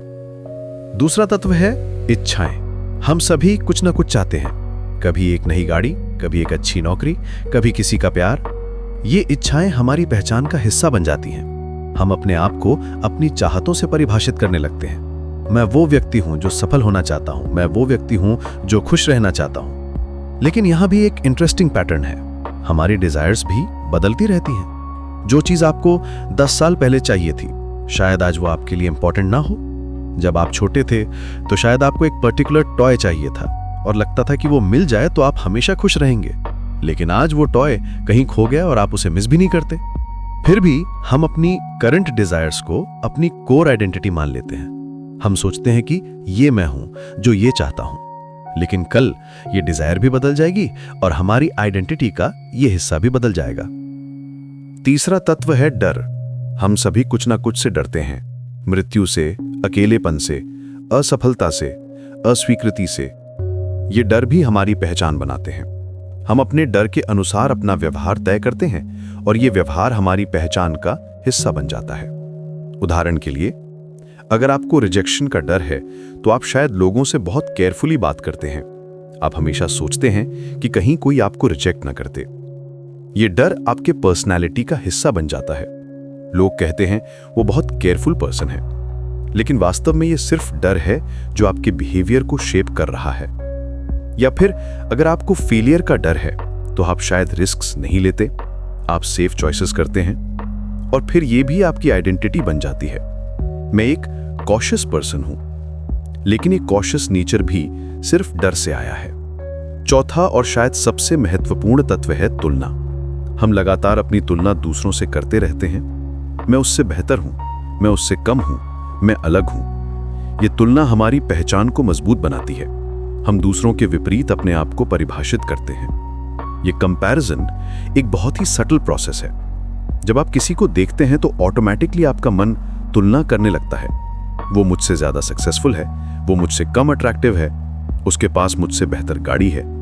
[SPEAKER 2] दूसरा तत्व है इच्छाएं। हम सभी कुछ ना कुछ चाहते हैं, कभी एक नई गाड़ी, कभी एक अच्छी नौकरी, कभी किसी का प्यार। ये इच्छाएं हमारी पहचान का हिस्सा बन जाती हैं। हम अपने आप को अपनी चाहतों से परिभाषित करने लगते हैं। मैं वो व्यक्ति हूं जो सफल होना चाहता हूं, मैं वो व्यक्ति हूं जो खुश रहना चाहता हूं। लेकिन यहां भी एक इंटरेस्टिंग पैटर्न है। हमारी डिजायर्स भी बदलती रहती हैं। जो चीज आपको 10 साल पहले चाहिए थी, शायद आज वो आपके लिए इंपॉर्टेंट ना हो। जब आप छोटे थे तो शायद आपको एक पर्टिकुलर टॉय चाहिए था और लगता था कि वो मिल जाए तो आप हमेशा खुश रहेंगे। लेकिन आज वो टॉय कहीं खो गया और आप उसे मिस भी नहीं करते। फिर भी हम अपनी करंट डिजायर्स को अपनी कोर आइडेंटिटी मान लेते हैं। हम सोचते हैं कि ये मैं हूं जो ये चाहता हूं। लेकिन कल ये डिजायर भी बदल जाएगी और हमारी आइडेंटिटी का ये हिस्सा भी बदल जाएगा। तीसरा तत्व है डर। हम सभी कुछ ना कुछ से डरते हैं। मृत्यु से, अकेलेपन से, असफलता से, अस्वीकृति से। ये डर भी हमारी पहचान बनाते हैं। हम अपने डर के अनुसार अपना व्यवहार तय करते हैं और ये व्यवहार हमारी पहचान का हिस्सा बन जाता है। उदाहरण के लिए, अगर आपको रिजेक्शन का डर है तो आप शायद लोगों से बहुत केयरफुली बात करते हैं। आप हमेशा सोचते हैं कि कहीं कोई आपको रिजेक्ट ना करते। ये डर आपके पर्सनैलिटी का हिस्सा बन जाता है। लोग कहते हैं वो बहुत केयरफुल पर्सन है, लेकिन वास्तव में ये सिर्फ डर है जो आपके बिहेवियर को शेप कर रहा है। या फिर अगर आपको फेलियर का डर है तो आप शायद रिस्क्स नहीं लेते, आप सेफ चॉइसेस करते हैं और फिर ये भी आपकी आइडेंटिटी बन जाती है। मैं एक कॉशियस पर्सन हूं, लेकिन ये कॉशियस नेचर भी सिर्फ डर से आया है।
[SPEAKER 3] चौथा और शायद सबसे महत्वपूर्ण तत्व है तुलना। हम लगातार अपनी तुलना दूसरों से करते रहते हैं। मैं उससे बेहतर हूं, मैं उससे कम हूं, मैं अलग हूं। ये तुलना हमारी पहचान को मजबूत बनाती है। हम दूसरों के विपरीत अपने आप को परिभाषित करते हैं। ये कंपैरिजन एक बहुत ही सटल प्रोसेस है। जब आप किसी को देखते हैं तो ऑटोमेटिकली आपका मन तुलना करने लगता है। वो मुझसे ज्यादा सक्सेसफुल है, वो मुझसे कम अट्रैक्टिव है, उसके पास मुझसे बेहतर गाड़ी है।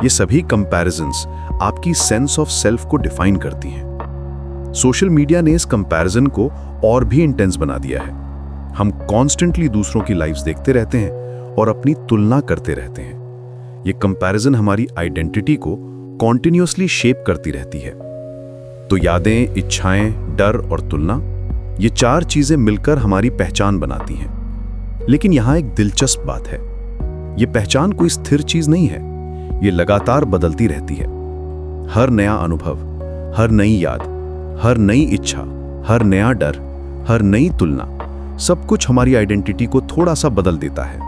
[SPEAKER 3] ये सभी कंपैरिजन्स आपकी सेंस ऑफ सेल्फ को डिफाइन करती हैं। सोशल मीडिया ने इस कंपैरिजन को और भी इंटेंस बना दिया है। हम कॉन्स्टेंटली दूसरों की लाइव्स देखते रहते हैं और अपनी तुलना करते रहते हैं। ये कंपैरिजन हमारी आइडेंटिटी को कॉन्टिन्यूअसली शेप करती रहती है। तो यादें, इच्छाएं, डर और तुलना, ये चार चीजें मिलकर हमारी पहचान बनाती हैं। लेकिन यहां एक दिलचस्प बात है, ये पहचान कोई स्थिर चीज नहीं है। ये लगातार बदलती रहती है। हर नया अनुभव, हर नई याद, हर नई इच्छा, हर नया डर, हर नई तुलना, सब कुछ हमारी आइडेंटिटी को थोड़ा सा बदल देता है।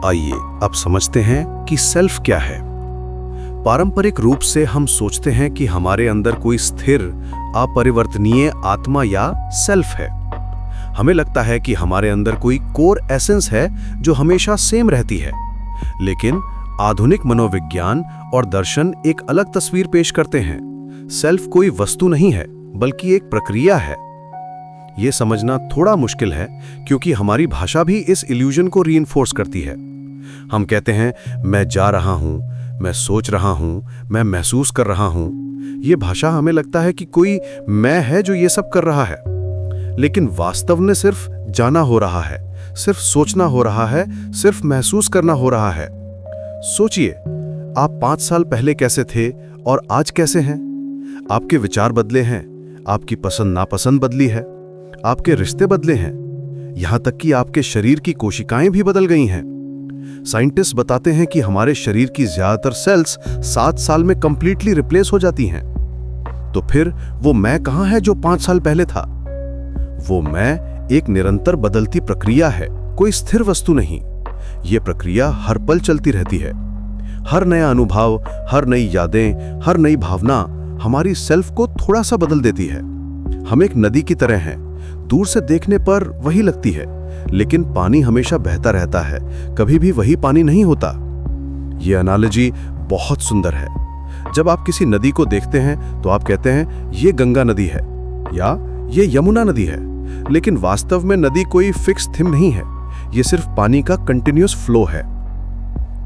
[SPEAKER 2] आइए अब समझते हैं कि सेल्फ क्या है। पारंपरिक रूप से हम सोचते हैं कि हमारे अंदर कोई स्थिर, अपरिवर्तनीय आत्मा या सेल्फ है। हमें लगता है कि हमारे अंदर कोई कोर एसेंस है जो हमेशा सेम रहती है। लेकिन आधुनिक मनोविज्ञान और दर्शन एक अलग तस्वीर पेश करते हैं। सेल्फ कोई वस्तु नहीं है, बल्कि एक प्रक्रिया है। यह समझना थोड़ा मुश्किल है क्योंकि हमारी भाषा भी इस इल्यूजन को रीइंफोर्स करती है। हम कहते हैं, मैं जा रहा हूं, मैं सोच रहा हूं, मैं महसूस कर रहा हूं। यह भाषा हमें लगता है कि कोई मैं है जो ये सब कर रहा है। लेकिन वास्तव में सिर्फ जाना हो रहा है, सिर्फ सोचना हो रहा है, सिर्फ महसूस करना हो रहा है। सोचिए, आप 5 साल पहले कैसे थे और आज कैसे हैं? आपके विचार बदले हैं, आपकी पसंद नापसंद बदली है, आपके रिश्ते बदले हैं, यहां तक कि आपके शरीर की कोशिकाएं भी बदल गई हैं। साइंटिस्ट बताते हैं कि हमारे शरीर की ज्यादातर सेल्स 7 साल में कंप्लीटली रिप्लेस हो जाती हैं। तो फिर वो मैं कहां है जो 5 साल पहले था? वो मैं एक निरंतर बदलती प्रक्रिया है, कोई स्थिर वस्तु नहीं। ये प्रक्रिया हर पल चलती रहती है। हर नया अनुभव, हर नई यादें, हर नई भावना हमारी सेल्फ को थोड़ा सा बदल देती है। हम एक नदी की तरह हैं, दूर से देखने पर वही लगती है, लेकिन पानी हमेशा बहता रहता है, कभी भी वही पानी नहीं होता। यह एनालॉजी बहुत सुंदर है। जब आप किसी नदी को देखते हैं तो आप कहते हैं ये गंगा नदी है या ये यमुना नदी है, लेकिन वास्तव में नदी कोई फिक्स थीम नहीं है। ये सिर्फ पानी का कंटिन्यूअस फ्लो है।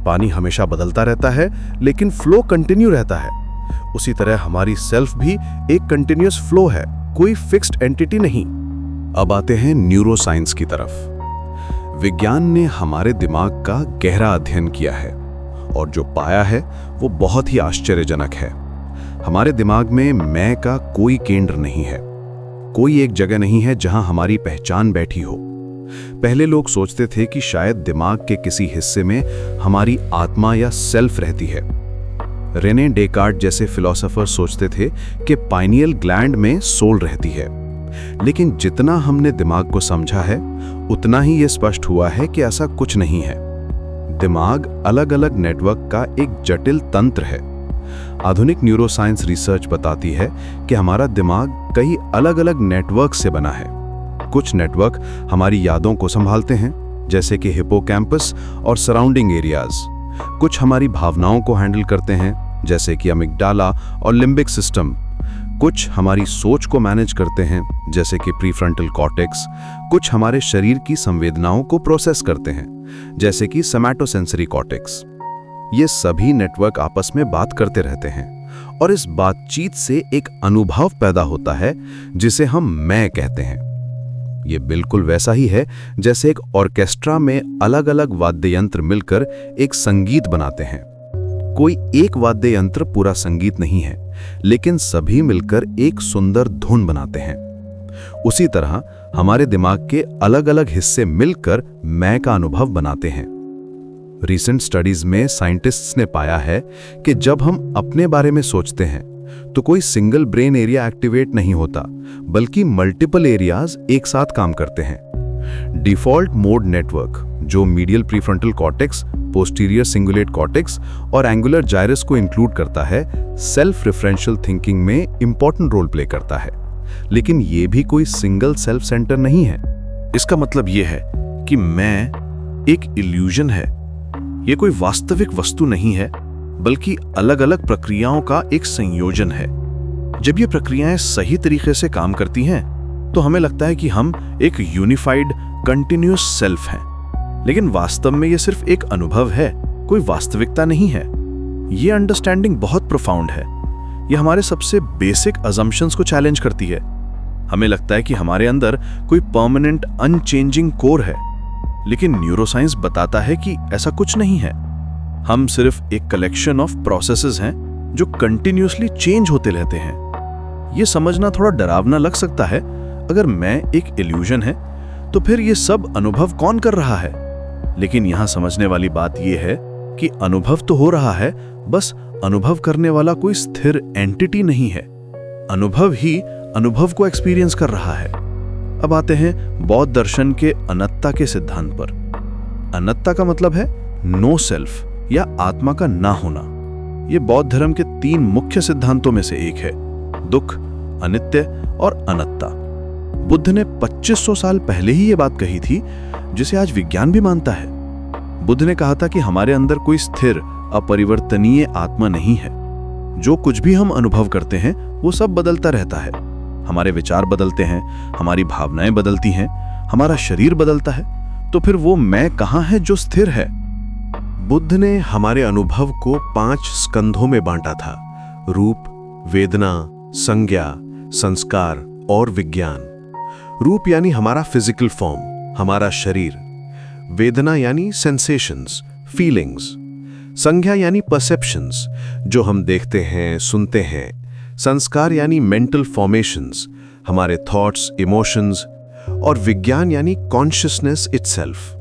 [SPEAKER 2] पानी हमेशा बदलता रहता है, लेकिन फ्लो कंटिन्यू रहता है। उसी तरह हमारी सेल्फ भी एक कंटिन्यूअस फ्लो है, कोई फिक्स्ड एंटिटी नहीं।
[SPEAKER 3] अब आते हैं न्यूरोसाइंस की तरफ। विज्ञान ने हमारे दिमाग का गहरा अध्ययन किया है और जो पाया है वो बहुत ही आश्चर्यजनक है। हमारे दिमाग में मैं का कोई केंद्र नहीं है, कोई एक जगह नहीं है जहां हमारी पहचान बैठी हो। पहले लोग सोचते थे कि शायद दिमाग के किसी हिस्से में हमारी आत्मा या सेल्फ रहती है। रेने डेकार्ट जैसे फिलोसोफर सोचते थे कि पाइनियल ग्लैंड में सोल रहती है। लेकिन जितना हमने दिमाग को समझा है, उतना ही यह स्पष्ट हुआ है कि ऐसा कुछ नहीं है। दिमाग अलग-अलग नेटवर्क का एक जटिल तंत्र है। आधुनिक न्यूरोसाइंस रिसर्च बताती है कि हमारा दिमाग कई अलग-अलग नेटवर्क से बना है। कुछ नेटवर्क हमारी यादों को संभालते हैं, जैसे कि हिपोकैम्पस और सराउंडिंग एरियाज। कुछ हमारी भावनाओं को हैंडल करते हैं, जैसे कि अमिगडाला और लिम्बिक सिस्टम। कुछ हमारी सोच को मैनेज करते हैं, जैसे कि प्रीफ्रंटल कॉर्टेक्स। कुछ हमारे शरीर की संवेदनाओं को प्रोसेस करते हैं, जैसे कि सोमैटोसेंसरी कॉर्टेक्स। ये सभी नेटवर्क आपस में बात करते रहते हैं और इस बातचीत से एक अनुभव पैदा होता है जिसे हम मैं कहते हैं। ये बिल्कुल वैसा ही है जैसे एक ऑर्केस्ट्रा में अलग-अलग वाद्य यंत्र मिलकर एक संगीत बनाते हैं। कोई एक वाद्य यंत्र पूरा संगीत नहीं है, लेकिन सभी मिलकर एक सुंदर धुन बनाते हैं। उसी तरह हमारे दिमाग के अलग-अलग हिस्से मिलकर मैं का अनुभव बनाते हैं। रीसेंट स्टडीज में साइंटिस्ट्स ने पाया है कि जब हम अपने बारे में सोचते हैं तो कोई सिंगल ब्रेन एरिया एक्टिवेट नहीं होता, बल्कि मल्टीपल एरियाज एक साथ काम करते हैं। डिफॉल्ट मोड नेटवर्क, जो medial prefrontal cortex, posterior cingulate cortex और एंगुलर जाइरस को इंक्लूड करता है, सेल्फ रेफरेंशियल थिंकिंग में इंपॉर्टेंट रोल प्ले करता है। लेकिन ये भी कोई सिंगल सेल्फ सेंटर नहीं है।
[SPEAKER 1] इसका मतलब ये है कि मैं एक इल्यूजन है, ये कोई वास्तविक वस्तु नहीं है, बल्कि अलग अलग प्रक्रियाओं का एक संयोजन है। जब ये प्रक्रियाएं सही तरीके से काम करती हैं, तो हमें लगता है कि हम एक यूनिफाइड कंटिन्यूअस सेल्फ हैं। लेकिन वास्तव में ये सिर्फ एक अनुभव है, कोई वास्तविकता नहीं है। ये अंडरस्टैंडिंग बहुत प्रोफाउंड है। ये हमारे सबसे बेसिक अजम्पशंस को चैलेंज करती है। हमें लगता है कि हमारे अंदर कोई परमानेंट अनचेंजिंग कोर है, लेकिन न्यूरोसाइंस बताता है कि ऐसा कुछ नहीं है। हम सिर्फ एक कलेक्शन ऑफ प्रोसेसेस हैं जो कंटिन्यूअसली चेंज होते रहते हैं। ये समझना थोड़ा डरावना लग सकता है। अगर मैं एक इल्यूजन है, तो फिर ये सब अनुभव कौन कर रहा है? लेकिन यहां समझने वाली बात यह है कि अनुभव तो हो रहा है, बस अनुभव करने वाला कोई स्थिर एंटिटी नहीं है। अनुभव ही अनुभव को एक्सपीरियंस कर रहा है। अब आते हैं बौद्ध दर्शन के अनत्ता के सिद्धांत पर। अनत्ता का मतलब है नो सेल्फ या आत्मा का ना होना। यह बौद्ध धर्म के 3 मुख्य सिद्धांतों में से एक है: दुख, अनित्य और अनत्ता। बुद्ध ने 2500 साल पहले ही यह बात कही थी, जिसे आज विज्ञान भी मानता है। बुद्ध ने कहा था कि हमारे अंदर कोई स्थिर अपरिवर्तनीय आत्मा नहीं है। जो कुछ भी हम अनुभव करते हैं वो सब बदलता रहता है। हमारे विचार बदलते हैं, हमारी भावनाएं बदलती हैं, हमारा शरीर बदलता है। तो फिर वो मैं कहाँ है जो स्थिर है?
[SPEAKER 2] बुद्ध ने हमारे अनुभव को 5 स्कंधों में बांटा था: रूप, वेदना, संज्ञा, संस्कार और विज्ञान। रूप यानी हमारा फिजिकल फॉर्म, हमारा शरीर। वेदना यानी सेंसेशंस, फीलिंग्स। संज्ञा यानी परसेप्शंस, जो हम देखते हैं, सुनते हैं। संस्कार यानी मेंटल फॉर्मेशंस, हमारे थॉट्स, इमोशंस। और विज्ञान यानी कॉन्शियसनेस इटसेल्फ।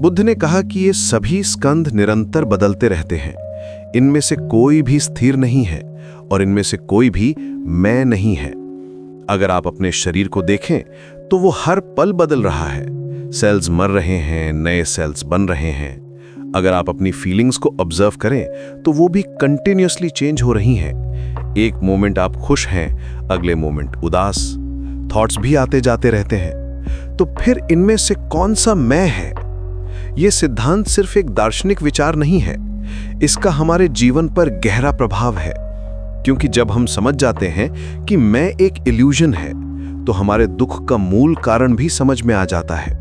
[SPEAKER 2] बुद्ध ने कहा कि ये सभी स्कंध निरंतर बदलते रहते हैं। इनमें से कोई भी स्थिर नहीं है और इनमें से कोई भी मैं नहीं है। अगर आप अपने शरीर को देखें तो वो हर पल बदल रहा है। सेल्स मर रहे हैं, नए सेल्स बन रहे हैं। अगर आप अपनी फीलिंग्स को ऑब्जर्व करें तो वो भी कंटिन्यूअसली चेंज हो रही हैं। एक मोमेंट आप खुश हैं, अगले मोमेंट उदास। थॉट्स भी आते जाते रहते हैं। तो फिर इनमें से कौन सा मैं है? ये सिद्धांत सिर्फ एक दार्शनिक विचार नहीं है, इसका हमारे जीवन पर गहरा प्रभाव है। क्योंकि जब हम समझ जाते हैं कि मैं एक इल्यूजन है, तो हमारे दुख का मूल कारण भी समझ में आ जाता है।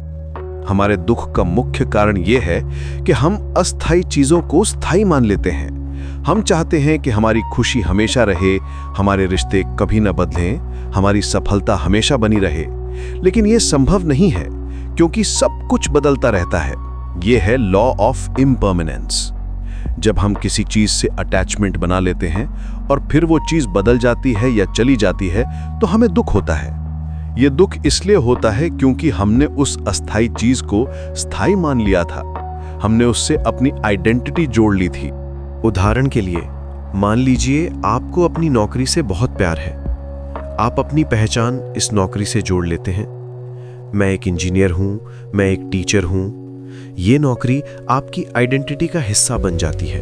[SPEAKER 2] हमारे दुख का मुख्य कारण यह है कि हम अस्थायी चीजों को स्थायी मान लेते हैं। हम चाहते हैं कि हमारी खुशी हमेशा रहे, हमारे रिश्ते कभी न बदलें, हमारी सफलता हमेशा बनी रहे। लेकिन यह संभव नहीं है, क्योंकि सब कुछ बदलता रहता है। यह है लॉ ऑफ इम्पर्मानेंस। जब हम किसी चीज से अटैचमेंट बना लेते हैं और फिर वो चीज बदल जाती है या चली जाती है, तो हमें दुख होता है। यह दुख इसलिए होता है क्योंकि हमने उस अस्थायी चीज को स्थायी मान लिया था। हमने उससे अपनी आइडेंटिटी जोड़ ली थी। उदाहरण के लिए, मान लीजिए आपको अपनी नौकरी से बहुत प्यार है। आप अपनी पहचान इस नौकरी से जोड़ लेते हैं। मैं एक इंजीनियर हूं, मैं एक टीचर हूं। ये नौकरी आपकी आइडेंटिटी का हिस्सा बन जाती है।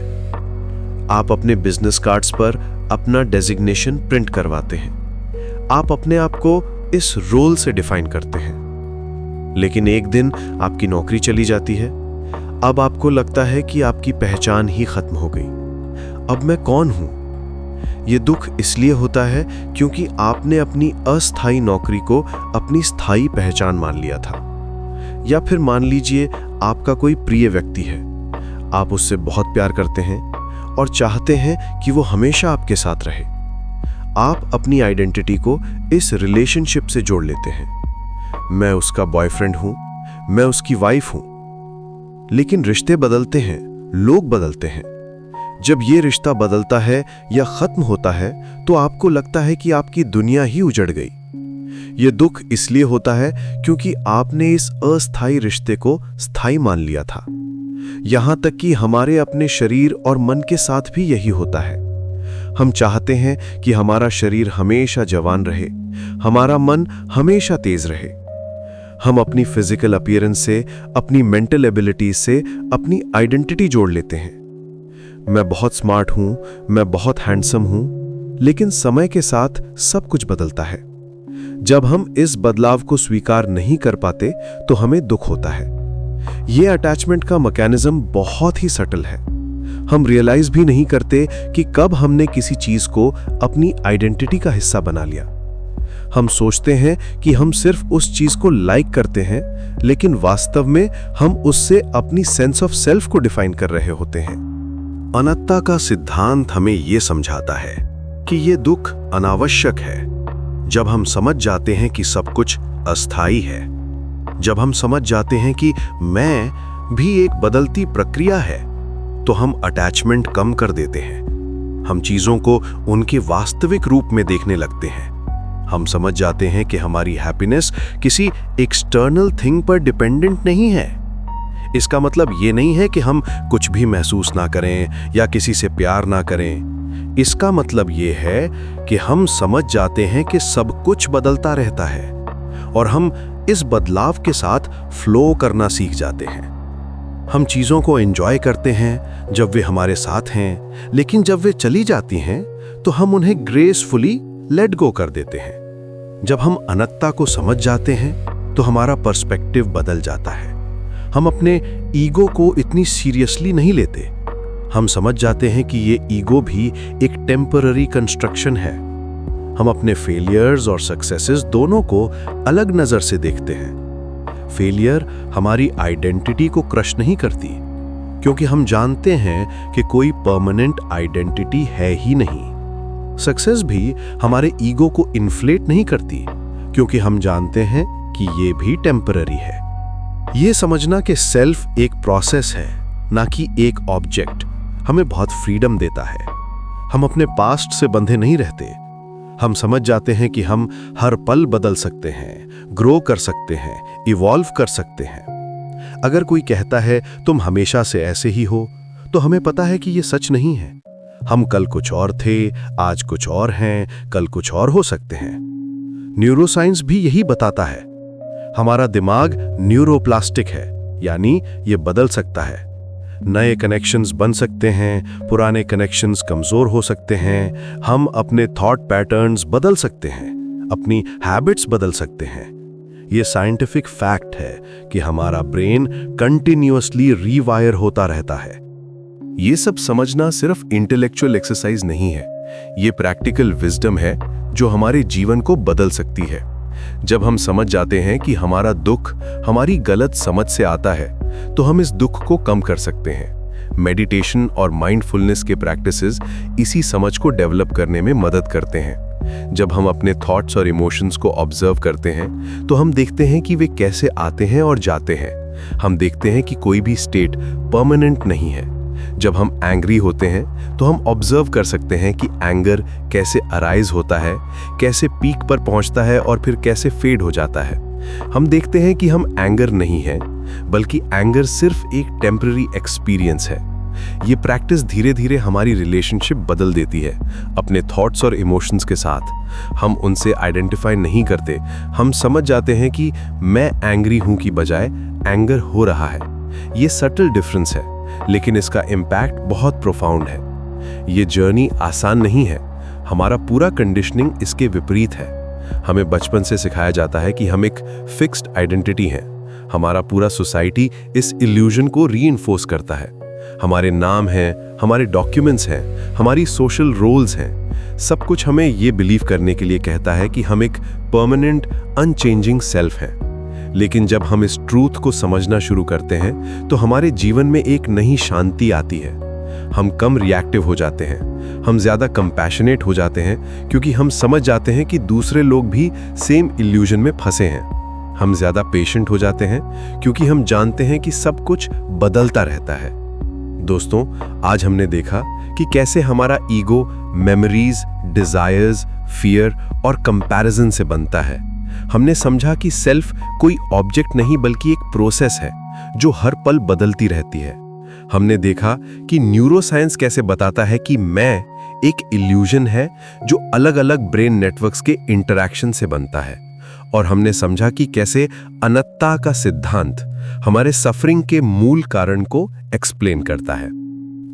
[SPEAKER 2] आप अपने बिजनेस कार्ड्स पर अपना डेजिग्नेशन प्रिंट करवाते हैं। आप अपने आप को इस रोल से डिफाइन करते हैं। लेकिन एक दिन आपकी नौकरी चली जाती है। अब आपको लगता है कि आपकी पहचान ही खत्म हो गई। अब मैं कौन हूं? यह दुख इसलिए होता है क्योंकि आपने अपनी अस्थायी नौकरी को अपनी स्थायी पहचान मान लिया था। या फिर मान लीजिए आपका कोई प्रिय व्यक्ति है। आप उससे बहुत प्यार करते हैं और चाहते हैं कि वो हमेशा आपके साथ रहे। आप अपनी आइडेंटिटी को इस रिलेशनशिप से जोड़ लेते हैं। मैं उसका बॉयफ्रेंड हूं, मैं उसकी वाइफ हूं। लेकिन रिश्ते बदलते हैं, लोग बदलते हैं। जब ये रिश्ता बदलता है या खत्म होता है, तो आपको लगता है कि आपकी दुनिया ही उजड़ गई। ये दुख इसलिए होता है क्योंकि आपने इस अस्थायी रिश्ते को स्थायी मान लिया था। यहां तक कि हमारे अपने शरीर और मन के साथ भी यही होता है। हम चाहते हैं कि हमारा शरीर हमेशा जवान रहे, हमारा मन हमेशा तेज रहे। हम अपनी फिजिकल अपीयरेंस से, अपनी मेंटल एबिलिटीज से अपनी आइडेंटिटी जोड़ लेते हैं। मैं बहुत स्मार्ट हूं, मैं बहुत हैंडसम हूं, लेकिन समय के साथ सब कुछ बदलता है। जब हम इस बदलाव को स्वीकार नहीं कर पाते तो हमें दुख होता है। यह अटैचमेंट का मैकेनिज्म बहुत ही सटल है। हम रियलाइज भी नहीं करते कि कब हमने किसी चीज को अपनी आइडेंटिटी का हिस्सा बना लिया। हम सोचते हैं कि हम सिर्फ उस चीज को लाइक करते हैं, लेकिन वास्तव में हम उससे अपनी सेंस ऑफ सेल्फ को डिफाइन कर रहे होते हैं।
[SPEAKER 1] अनंतता का सिद्धांत हमें यह समझाता है कि यह दुख अनावश्यक है। जब हम समझ जाते हैं कि सब कुछ अस्थायी है, जब हम समझ जाते हैं कि मैं भी एक बदलती प्रक्रिया है, तो हम अटैचमेंट कम कर देते हैं। हम चीजों को उनके वास्तविक रूप में देखने लगते हैं। हम समझ जाते हैं कि हमारी हैप्पीनेस किसी एक्सटर्नल थिंग पर डिपेंडेंट नहीं है। इसका मतलब ये नहीं है कि हम कुछ भी महसूस ना करें या किसी से प्यार ना करें। इसका मतलब ये है कि हम समझ जाते हैं कि सब कुछ बदलता रहता है और हम इस बदलाव के साथ फ्लो करना सीख जाते हैं। हम चीज़ों को एंजॉय करते हैं जब वे हमारे साथ हैं, लेकिन जब वे चली जाती हैं तो हम उन्हें ग्रेसफुली लेट गो कर देते हैं। जब हम अनंतता को समझ जाते हैं तो हमारा पर्सपेक्टिव बदल जाता है। हम अपने ईगो को इतनी सीरियसली नहीं लेते। हम समझ जाते हैं कि ये ईगो भी एक टेम्पररी कंस्ट्रक्शन है। हम अपने फेलियर्स और सक्सेसेस दोनों को अलग नज़र से देखते हैं। फेलियर हमारी आइडेंटिटी को क्रश नहीं करती, क्योंकि हम जानते हैं कि कोई परमानेंट आइडेंटिटी है ही नहीं। सक्सेस भी हमारे ईगो को इन्फ्लेट नहीं करती, क्योंकि हम जानते हैं कि ये भी टेम्पररी है। ये समझना कि सेल्फ एक प्रोसेस है, ना कि एक ऑब्जेक्ट, हमें बहुत फ्रीडम देता है। हम अपने पास्ट से बंधे नहीं रहते। हम समझ जाते हैं कि हम हर पल बदल सकते हैं, ग्रो कर सकते हैं, इवॉल्व कर सकते हैं। अगर कोई कहता है तुम हमेशा से ऐसे ही हो, तो हमें पता है कि ये सच नहीं है। हम कल कुछ और थे, आज कुछ और हैं, कल कुछ और हो सकते हैं। न्यूरोसाइंस भी यही बताता है। हमारा दिमाग न्यूरोप्लास्टिक है, यानी ये बदल सकता है। नए कनेक्शंस बन सकते हैं, पुराने कनेक्शंस कमजोर हो सकते हैं। हम अपने थॉट पैटर्न्स बदल सकते हैं, अपनी हैबिट्स बदल सकते हैं। ये साइंटिफिक फैक्ट है कि हमारा ब्रेन कंटिन्यूअसली रीवायर होता रहता है। ये सब समझना सिर्फ इंटेलेक्चुअल एक्सरसाइज नहीं है, ये प्रैक्टिकल विजडम है जो हमारे जीवन को बदल सकती है। जब हम समझ जाते हैं कि हमारा दुख हमारी गलत समझ से आता है, तो हम इस दुख को कम कर सकते हैं। मेडिटेशन और माइंडफुलनेस के प्रैक्टिसेस इसी समझ को डेवलप करने में मदद करते हैं। जब हम अपने थॉट्स और इमोशंस को ऑब्जर्व करते हैं, तो हम देखते हैं कि वे कैसे आते हैं और जाते हैं। हम देखते हैं कि कोई भी स्टेट परमानेंट नहीं है। जब हम एंग्री होते हैं, तो हम ऑब्जर्व कर सकते हैं कि एंगर कैसे अराइज होता है, कैसे पीक पर पहुंचता है और फिर कैसे फेड हो जाता है। हम देखते हैं कि हम एंगर नहीं हैं, बल्कि एंगर सिर्फ एक टेम्पररी एक्सपीरियंस है। ये प्रैक्टिस धीरे धीरे हमारी रिलेशनशिप बदल देती है अपने थॉट्स और इमोशंस के साथ। हम उनसे आइडेंटिफाई नहीं करते। हम समझ जाते हैं कि मैं एंग्री हूं की बजाय एंगर हो रहा है। ये सटल डिफरेंस है, लेकिन इसका इम्पैक्ट बहुत प्रोफाउंड है। ये जर्नी आसान नहीं है। हमारा पूरा कंडीशनिंग इसके विपरीत है। हमें बचपन से सिखाया जाता है कि हम एक फिक्स्ड आइडेंटिटी हैं। हमारा पूरा सोसाइटी इस इल्यूजन को रीइंफोर्स करता है। हमारे नाम हैं, हमारे डॉक्यूमेंट्स हैं, हमारी सोशल रोल्स हैं। सब कुछ हमें ये बिलीव करने के लिए कहता है कि हम एक परमानेंट अनचेंजिंग सेल्फ हैं। लेकिन जब हम इस ट्रूथ को समझना शुरू करते हैं, तो हमारे जीवन में एक नई शांति आती है। हम कम रिएक्टिव हो जाते हैं, हम ज्यादा कंपैशनेट हो जाते हैं, क्योंकि हम समझ जाते हैं कि दूसरे लोग भी सेम इल्यूजन में फंसे हैं। हम ज्यादा पेशेंट हो जाते हैं, क्योंकि हम जानते हैं कि सब कुछ बदलता रहता है। दोस्तों, आज हमने देखा कि कैसे हमारा ईगो मेमोरीज, डिजायर्स, फियर और कंपैरिजन से बनता है। हमने समझा कि सेल्फ कोई ऑब्जेक्ट नहीं, बल्कि एक प्रोसेस है जो हर पल बदलती रहती है। हमने देखा कि न्यूरोसाइंस कैसे बताता है कि मैं एक इल्यूजन है जो अलग अलग ब्रेन नेटवर्क्स के इंटरैक्शन से बनता है।
[SPEAKER 5] और हमने समझा कि कैसे अनंतता का सिद्धांत हमारे सफरिंग के मूल कारण को एक्सप्लेन करता है।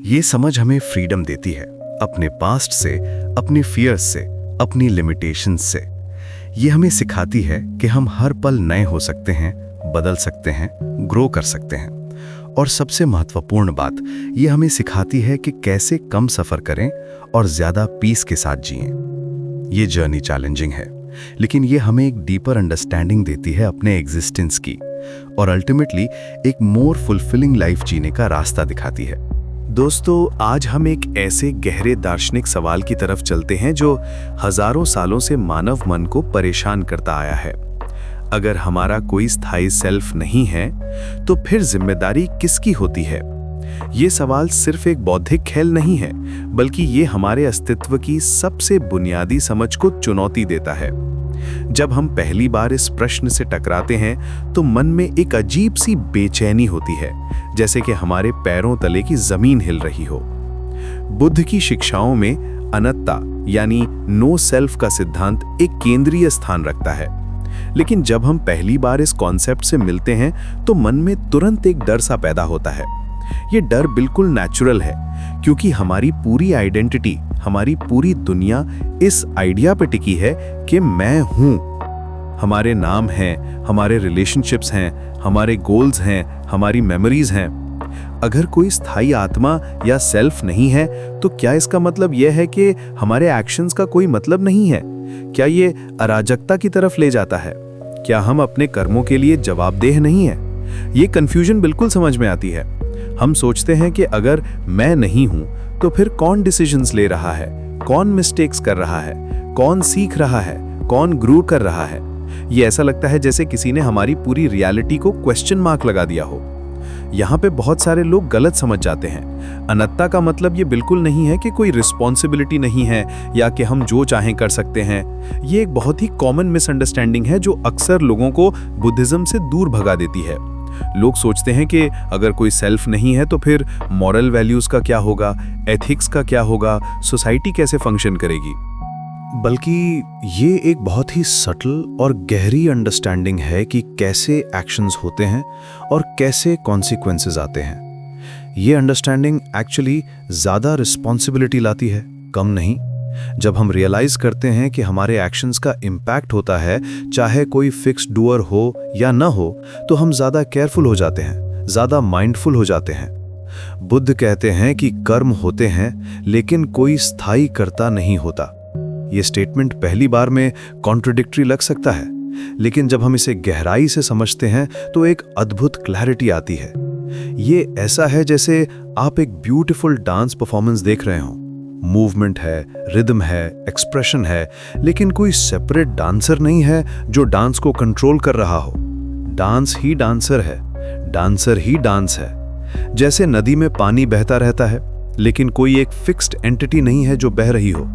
[SPEAKER 2] ये समझ हमें फ्रीडम देती है, अपने पास्ट से, अपनी फियर्स से, अपनी लिमिटेशंस से। ये हमें सिखाती है कि हम हर पल नए हो सकते हैं, बदल सकते हैं, ग्रो कर सकते हैं। और सबसे महत्वपूर्ण बात, ये हमें सिखाती है कि कैसे कम सफ़र करें और ज़्यादा पीस के साथ जिएं। ये जर्नी चैलेंजिंग है, लेकिन ये हमें एक डीपर अंडरस्टैंडिंग देती है अपने एग्जिस्टेंस की, और अल्टीमेटली एक मोर फुलफिलिंग लाइफ जीने का रास्ता दिखाती है। दोस्तों, आज हम एक ऐसे गहरे दार्शनिक सवाल की तरफ चलते हैं जो हजारों सालों से मानव मन को परेशान करता आया है। अगर हमारा कोई स्थायी सेल्फ नहीं है, तो फिर जिम्मेदारी किसकी होती है? ये सवाल सिर्फ एक बौद्धिक खेल नहीं है, बल्कि ये हमारे अस्तित्व की सबसे बुनियादी समझ को चुनौती देता है। जब हम पहली बार इस प्रश्न से टकराते हैं, तो मन में एक अजीब सी बेचैनी होती है, जैसे कि हमारे पैरों तले की जमीन हिल रही हो। बुद्ध की शिक्षाओं में अनंतता यानी नो सेल्फ का सिद्धांत एक केंद्रीय स्थान रखता है। लेकिन जब हम पहली बार इस कॉन्सेप्ट से मिलते हैं, तो मन में तुरंत एक डर सा पैदा होता है। ये डर बिल्कुल नेचुरल है, क्योंकि हमारी पूरी आइडेंटिटी, हमारी पूरी दुनिया इस आइडिया पे टिकी है कि मैं हूं। हमारे नाम हैं, हमारे रिलेशनशिप्स हैं, हमारे गोल्स हैं, हमारी मेमोरीज हैं। अगर कोई स्थायी आत्मा या सेल्फ नहीं है, तो क्या इसका मतलब यह है कि हमारे एक्शंस का कोई मतलब नहीं है? क्या ये अराजकता की तरफ ले जाता है? क्या हम अपने कर्मों के लिए जवाबदेह नहीं हैं? ये कंफ्यूजन बिल्कुल समझ में आती है। हम सोचते हैं कि अगर मैं नहीं हूं, तो फिर कौन डिसीजंस ले रहा है, कौन मिस्टेक्स कर रहा है, कौन सीख रहा है, कौन ग्रो कर रहा है? ये ऐसा लगता है जैसे किसी ने हमारी पूरी रियलिटी को क्वेश्चन मार्क लगा दिया हो। यहाँ पे बहुत सारे लोग गलत समझ जाते हैं। अनंतता का मतलब ये बिल्कुल नहीं है कि कोई रिस्पॉन्सिबिलिटी नहीं है या कि हम जो चाहें कर सकते हैं। ये एक बहुत ही कॉमन मिसअंडरस्टैंडिंग है जो अक्सर लोगों को बुद्धिज्म से दूर भगा देती है। लोग सोचते हैं कि अगर कोई सेल्फ नहीं है, तो फिर मॉरल वैल्यूज का क्या होगा, एथिक्स का क्या होगा, सोसाइटी कैसे फंक्शन करेगी। बल्कि ये एक बहुत ही सटल और गहरी अंडरस्टैंडिंग है कि कैसे एक्शंस होते हैं और कैसे कॉन्सिक्वेंसेस आते हैं। ये अंडरस्टैंडिंग एक्चुअली ज़्यादा रिस्पॉन्सिबिलिटी लाती है, कम नहीं। जब हम रियलाइज करते हैं कि हमारे एक्शंस का इम्पैक्ट होता है, चाहे कोई फिक्स्ड डूअर हो या ना हो, तो हम ज़्यादा केयरफुल हो जाते हैं, ज़्यादा माइंडफुल हो जाते हैं। बुद्ध कहते हैं कि कर्म होते हैं, लेकिन कोई स्थायी कर्ता नहीं होता। ये स्टेटमेंट पहली बार में कॉन्ट्रडिक्टरी लग सकता है, लेकिन जब हम इसे गहराई से समझते हैं, तो एक अद्भुत क्लैरिटी आती है। ये ऐसा है जैसे आप एक ब्यूटीफुल डांस परफॉर्मेंस देख रहे हो। मूवमेंट है, रिदम है, एक्सप्रेशन है, लेकिन कोई सेपरेट डांसर नहीं है जो डांस को कंट्रोल कर रहा हो। डांस ही डांसर है, डांसर ही डांस है। जैसे नदी में पानी बहता रहता है, लेकिन कोई एक फिक्स्ड एंटिटी नहीं है जो बह रही हो।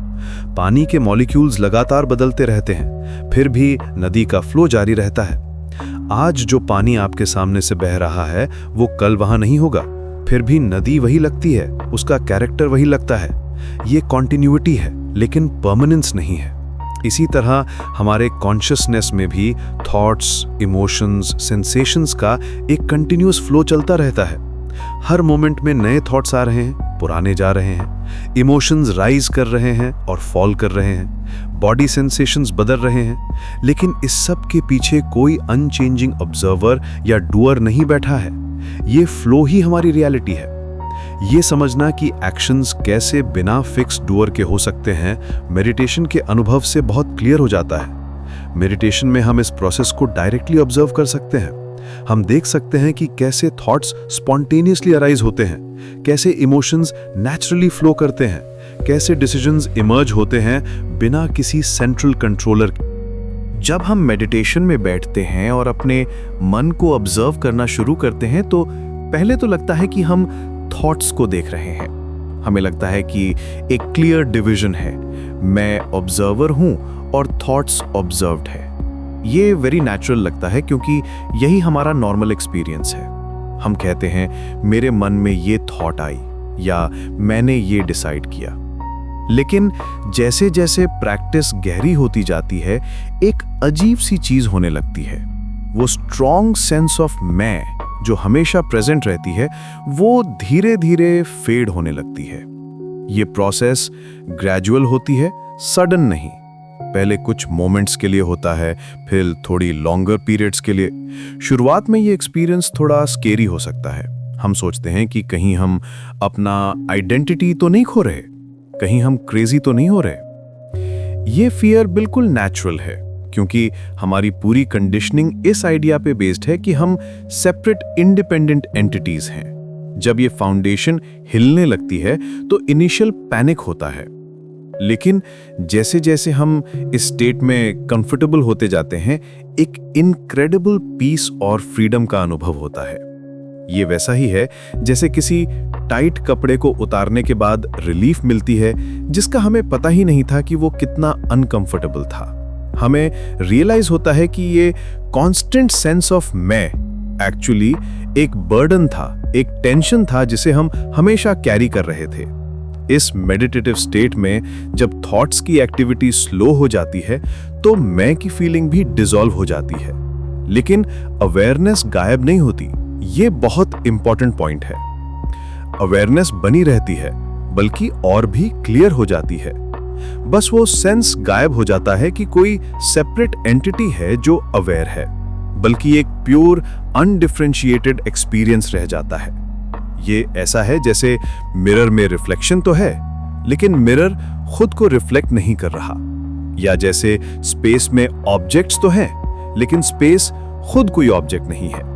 [SPEAKER 2] पानी के मॉलिक्यूल्स लगातार बदलते रहते हैं, फिर भी नदी का फ्लो जारी रहता है। आज जो पानी आपके सामने से बह रहा है, वो कल वहां नहीं होगा, फिर भी नदी वही लगती है, उसका कैरेक्टर वही लगता है। ये कॉन्टिन्यूटी है, लेकिन परमानेंस नहीं है। इसी तरह हमारे कॉन्शियसनेस में भी थॉट्स, इमोशंस, सेंसेशंस का एक कंटिन्यूअस फ्लो चलता रहता है। हर मोमेंट में नए थॉट्स आ रहे हैं, पुराने जा रहे हैं। इमोशंस राइज कर रहे हैं और फॉल कर रहे हैं। बॉडी सेंसेशंस बदल रहे हैं, लेकिन इस सब के पीछे कोई अनचेंजिंग ऑब्जर्वर या डूअर नहीं बैठा है। ये फ्लो ही हमारी रियलिटी है। ये समझना कि एक्शंस कैसे बिना फिक्स डूअर के हो सकते हैं, मेडिटेशन के अनुभव से बहुत क्लियर हो जाता है। मेडिटेशन में हम इस प्रोसेस को डायरेक्टली ऑब्जर्व कर सकते हैं। हम देख सकते हैं कि कैसे थॉट्स स्पॉन्टेनियसली अराइज होते हैं, कैसे इमोशंस नेचुरली फ्लो करते हैं, कैसे डिसीजंस इमर्ज होते हैं बिना किसी सेंट्रल कंट्रोलर के। जब हम मेडिटेशन में बैठते हैं और अपने मन को ऑब्जर्व करना शुरू करते हैं, तो पहले तो लगता है कि हम थॉट्स को देख रहे हैं। हमें लगता है कि एक क्लियर डिवीजन है, मैं ऑब्जर्वर हूं और थॉट्स ऑब्जर्व्ड है। ये वेरी नेचुरल लगता है, क्योंकि यही हमारा नॉर्मल एक्सपीरियंस है। हम कहते हैं मेरे मन में ये थॉट आई या मैंने ये डिसाइड किया। लेकिन जैसे जैसे प्रैक्टिस गहरी होती जाती है, एक अजीब सी चीज होने लगती है। वो स्ट्रॉन्ग सेंस ऑफ मैं जो हमेशा प्रेजेंट रहती है, वो धीरे धीरे फेड होने लगती है। ये प्रोसेस ग्रेजुअल होती है, सडन नहीं। पहले कुछ मोमेंट्स के लिए होता है, फिर थोड़ी लॉन्गर पीरियड्स के लिए। शुरुआत में ये एक्सपीरियंस थोड़ा स्केरी हो सकता है। हम सोचते हैं कि कहीं हम अपना आइडेंटिटी तो नहीं खो रहे, कहीं हम क्रेजी तो नहीं हो रहे। ये फियर बिल्कुल नेचुरल है, क्योंकि हमारी पूरी कंडीशनिंग इस आइडिया पे बेस्ड है कि हम सेपरेट इंडिपेंडेंट एंटिटीज हैं। जब ये फाउंडेशन हिलने लगती है तो इनिशियल पैनिक होता है, लेकिन जैसे जैसे हम इस स्टेट में कंफर्टेबल होते जाते हैं, एक इनक्रेडिबल पीस और फ्रीडम का अनुभव होता है। ये वैसा ही है जैसे किसी टाइट कपड़े को उतारने के बाद रिलीफ मिलती है, जिसका हमें पता ही नहीं था कि वो कितना अनकंफर्टेबल था। हमें रियलाइज होता है कि ये कांस्टेंट सेंस ऑफ मैं एक्चुअली एक बर्डन था, एक टेंशन था जिसे हम हमेशा कैरी कर रहे थे। इस मेडिटेटिव स्टेट में जब थॉट्स की एक्टिविटी स्लो हो जाती है तो मैं की फीलिंग भी डिसॉल्व हो जाती है, लेकिन अवेयरनेस गायब नहीं होती। ये बहुत इंपॉर्टेंट पॉइंट है। अवेयरनेस बनी रहती है, बल्कि और भी क्लियर हो जाती है। बस वो सेंस गायब हो जाता है कि कोई सेपरेट एंटिटी है जो अवेयर है, बल्कि एक प्योर अनडिफरेंशिएटेड एक्सपीरियंस रह जाता है। ये ऐसा है जैसे मिरर में रिफ्लेक्शन तो है, लेकिन मिरर खुद को रिफ्लेक्ट नहीं कर रहा, या जैसे स्पेस में ऑब्जेक्ट्स तो हैं, लेकिन स्पेस खुद कोई ऑब्जेक्ट नहीं है।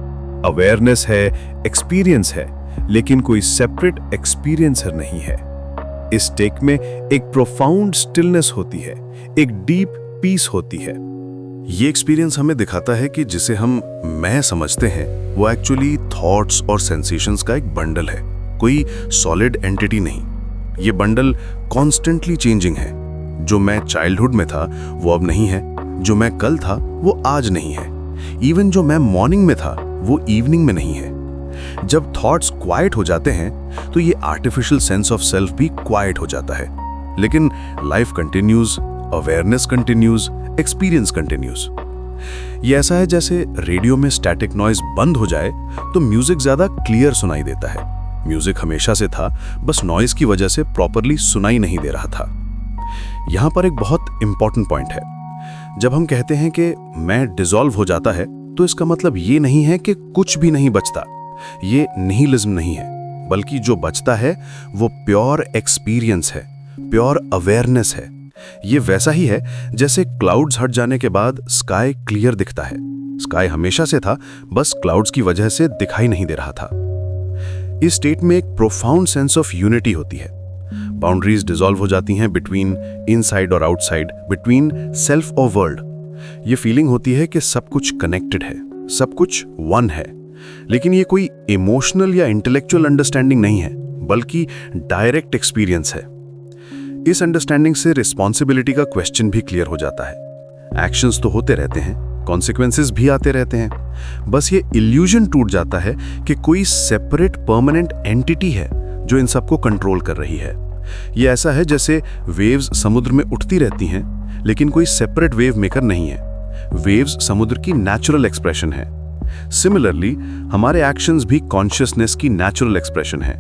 [SPEAKER 2] अवेयरनेस है, एक्सपीरियंस है, लेकिन कोई सेपरेट एक्सपीरियंसर नहीं है। इस स्टेट में एक प्रोफाउंड स्टिलनेस होती है, एक डीप पीस होती है।
[SPEAKER 1] ये एक्सपीरियंस हमें दिखाता है कि जिसे हम मैं समझते हैं वो एक्चुअली थॉट्स और सेंसेशंस का एक बंडल है, कोई सॉलिड एंटिटी नहीं। ये बंडल कॉन्स्टेंटली चेंजिंग है। जो मैं चाइल्डहुड में था वो अब नहीं है, जो मैं कल था वो आज नहीं है, इवन जो मैं मॉर्निंग में था वो इवनिंग में नहीं है। जब थॉट्स क्वाइट हो जाते हैं तो ये आर्टिफिशियल सेंस ऑफ सेल्फ भी क्वाइट हो जाता है, लेकिन life continues, awareness continues, experience continues. ये ऐसा है जैसे रेडियो में स्टैटिक नॉइज बंद हो जाए तो म्यूजिक ज्यादा क्लियर सुनाई देता है। म्यूजिक हमेशा से था, बस नॉइज की वजह से प्रॉपरली सुनाई नहीं दे रहा था। यहां पर एक बहुत इंपॉर्टेंट पॉइंट है। जब हम कहते हैं कि मैं डिसॉल्व हो जाता है, तो इसका मतलब ये नहीं है कि कुछ भी नहीं बचता। ये निहिलिज्म नहीं है, बल्कि जो बचता है वो प्योर एक्सपीरियंस है, प्योर अवेयरनेस है। ये वैसा ही है जैसे क्लाउड्स हट जाने के बाद स्काई क्लियर दिखता है। स्काई हमेशा से था, बस क्लाउड्स की वजह से दिखाई नहीं दे रहा था। इस स्टेट में एक प्रोफाउंड सेंस ऑफ यूनिटी होती है। बाउंड्रीज डिसॉल्व हो जाती हैं बिटवीन इनसाइड और आउटसाइड, बिटवीन सेल्फ और वर्ल्ड। ये फीलिंग होती है कि सब कुछ कनेक्टेड है, सब कुछ वन है। लेकिन ये कोई इमोशनल या इंटेलेक्चुअल अंडरस्टैंडिंग नहीं है, बल्कि डायरेक्ट एक्सपीरियंस है। इस अंडरस्टैंडिंग से रिस्पॉन्सिबिलिटी का क्वेश्चन भी क्लियर हो जाता है। एक्शंस तो होते रहते हैं, कॉन्सिक्वेंसेस भी आते रहते हैं, बस ये इल्यूजन टूट जाता है कि कोई सेपरेट परमानेंट एंटिटी है जो इन सबको कंट्रोल कर रही है। ये ऐसा है जैसे वेव्स समुद्र में उठती रहती हैं, लेकिन कोई सेपरेट वेव मेकर नहीं है। वेव्स समुद्र की नेचुरल एक्सप्रेशन है। सिमिलरली हमारे एक्शंस भी कॉन्शियसनेस की नेचुरल एक्सप्रेशन है।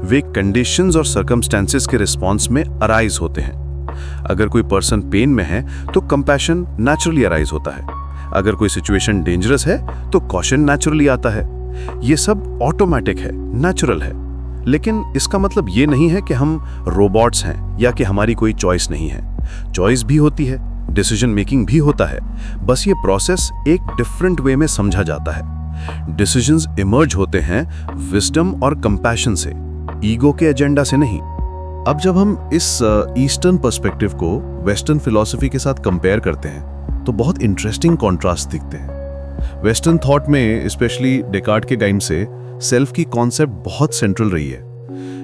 [SPEAKER 1] वे कंडीशंस और सर्कमस्टेंसेस के रिस्पॉन्स में अराइज होते हैं। अगर कोई पर्सन पेन में है तो कंपैशन नेचुरली अराइज होता है। अगर कोई सिचुएशन डेंजरस है तो कॉशन नेचुरली आता है। ये सब ऑटोमेटिक है, नेचुरल है। लेकिन इसका मतलब ये नहीं है कि हम रोबोट्स हैं या कि हमारी कोई चॉइस नहीं है। चॉइस भी होती है, डिसीजन मेकिंग भी होता है, बस ये प्रोसेस एक डिफरेंट वे में समझा जाता है। डिसीजंस इमर्ज होते हैं विजडम और कंपैशन से, ईगो के एजेंडा से नहीं।
[SPEAKER 2] अब जब हम इस ईस्टर्न पर्सपेक्टिव को वेस्टर्न फिलॉसफी के साथ कंपेयर करते हैं तो बहुत इंटरेस्टिंग कॉन्ट्रास्ट दिखते हैं। वेस्टर्न थॉट में स्पेशली डेकार्ट के टाइम से सेल्फ की कॉन्सेप्ट बहुत सेंट्रल रही है।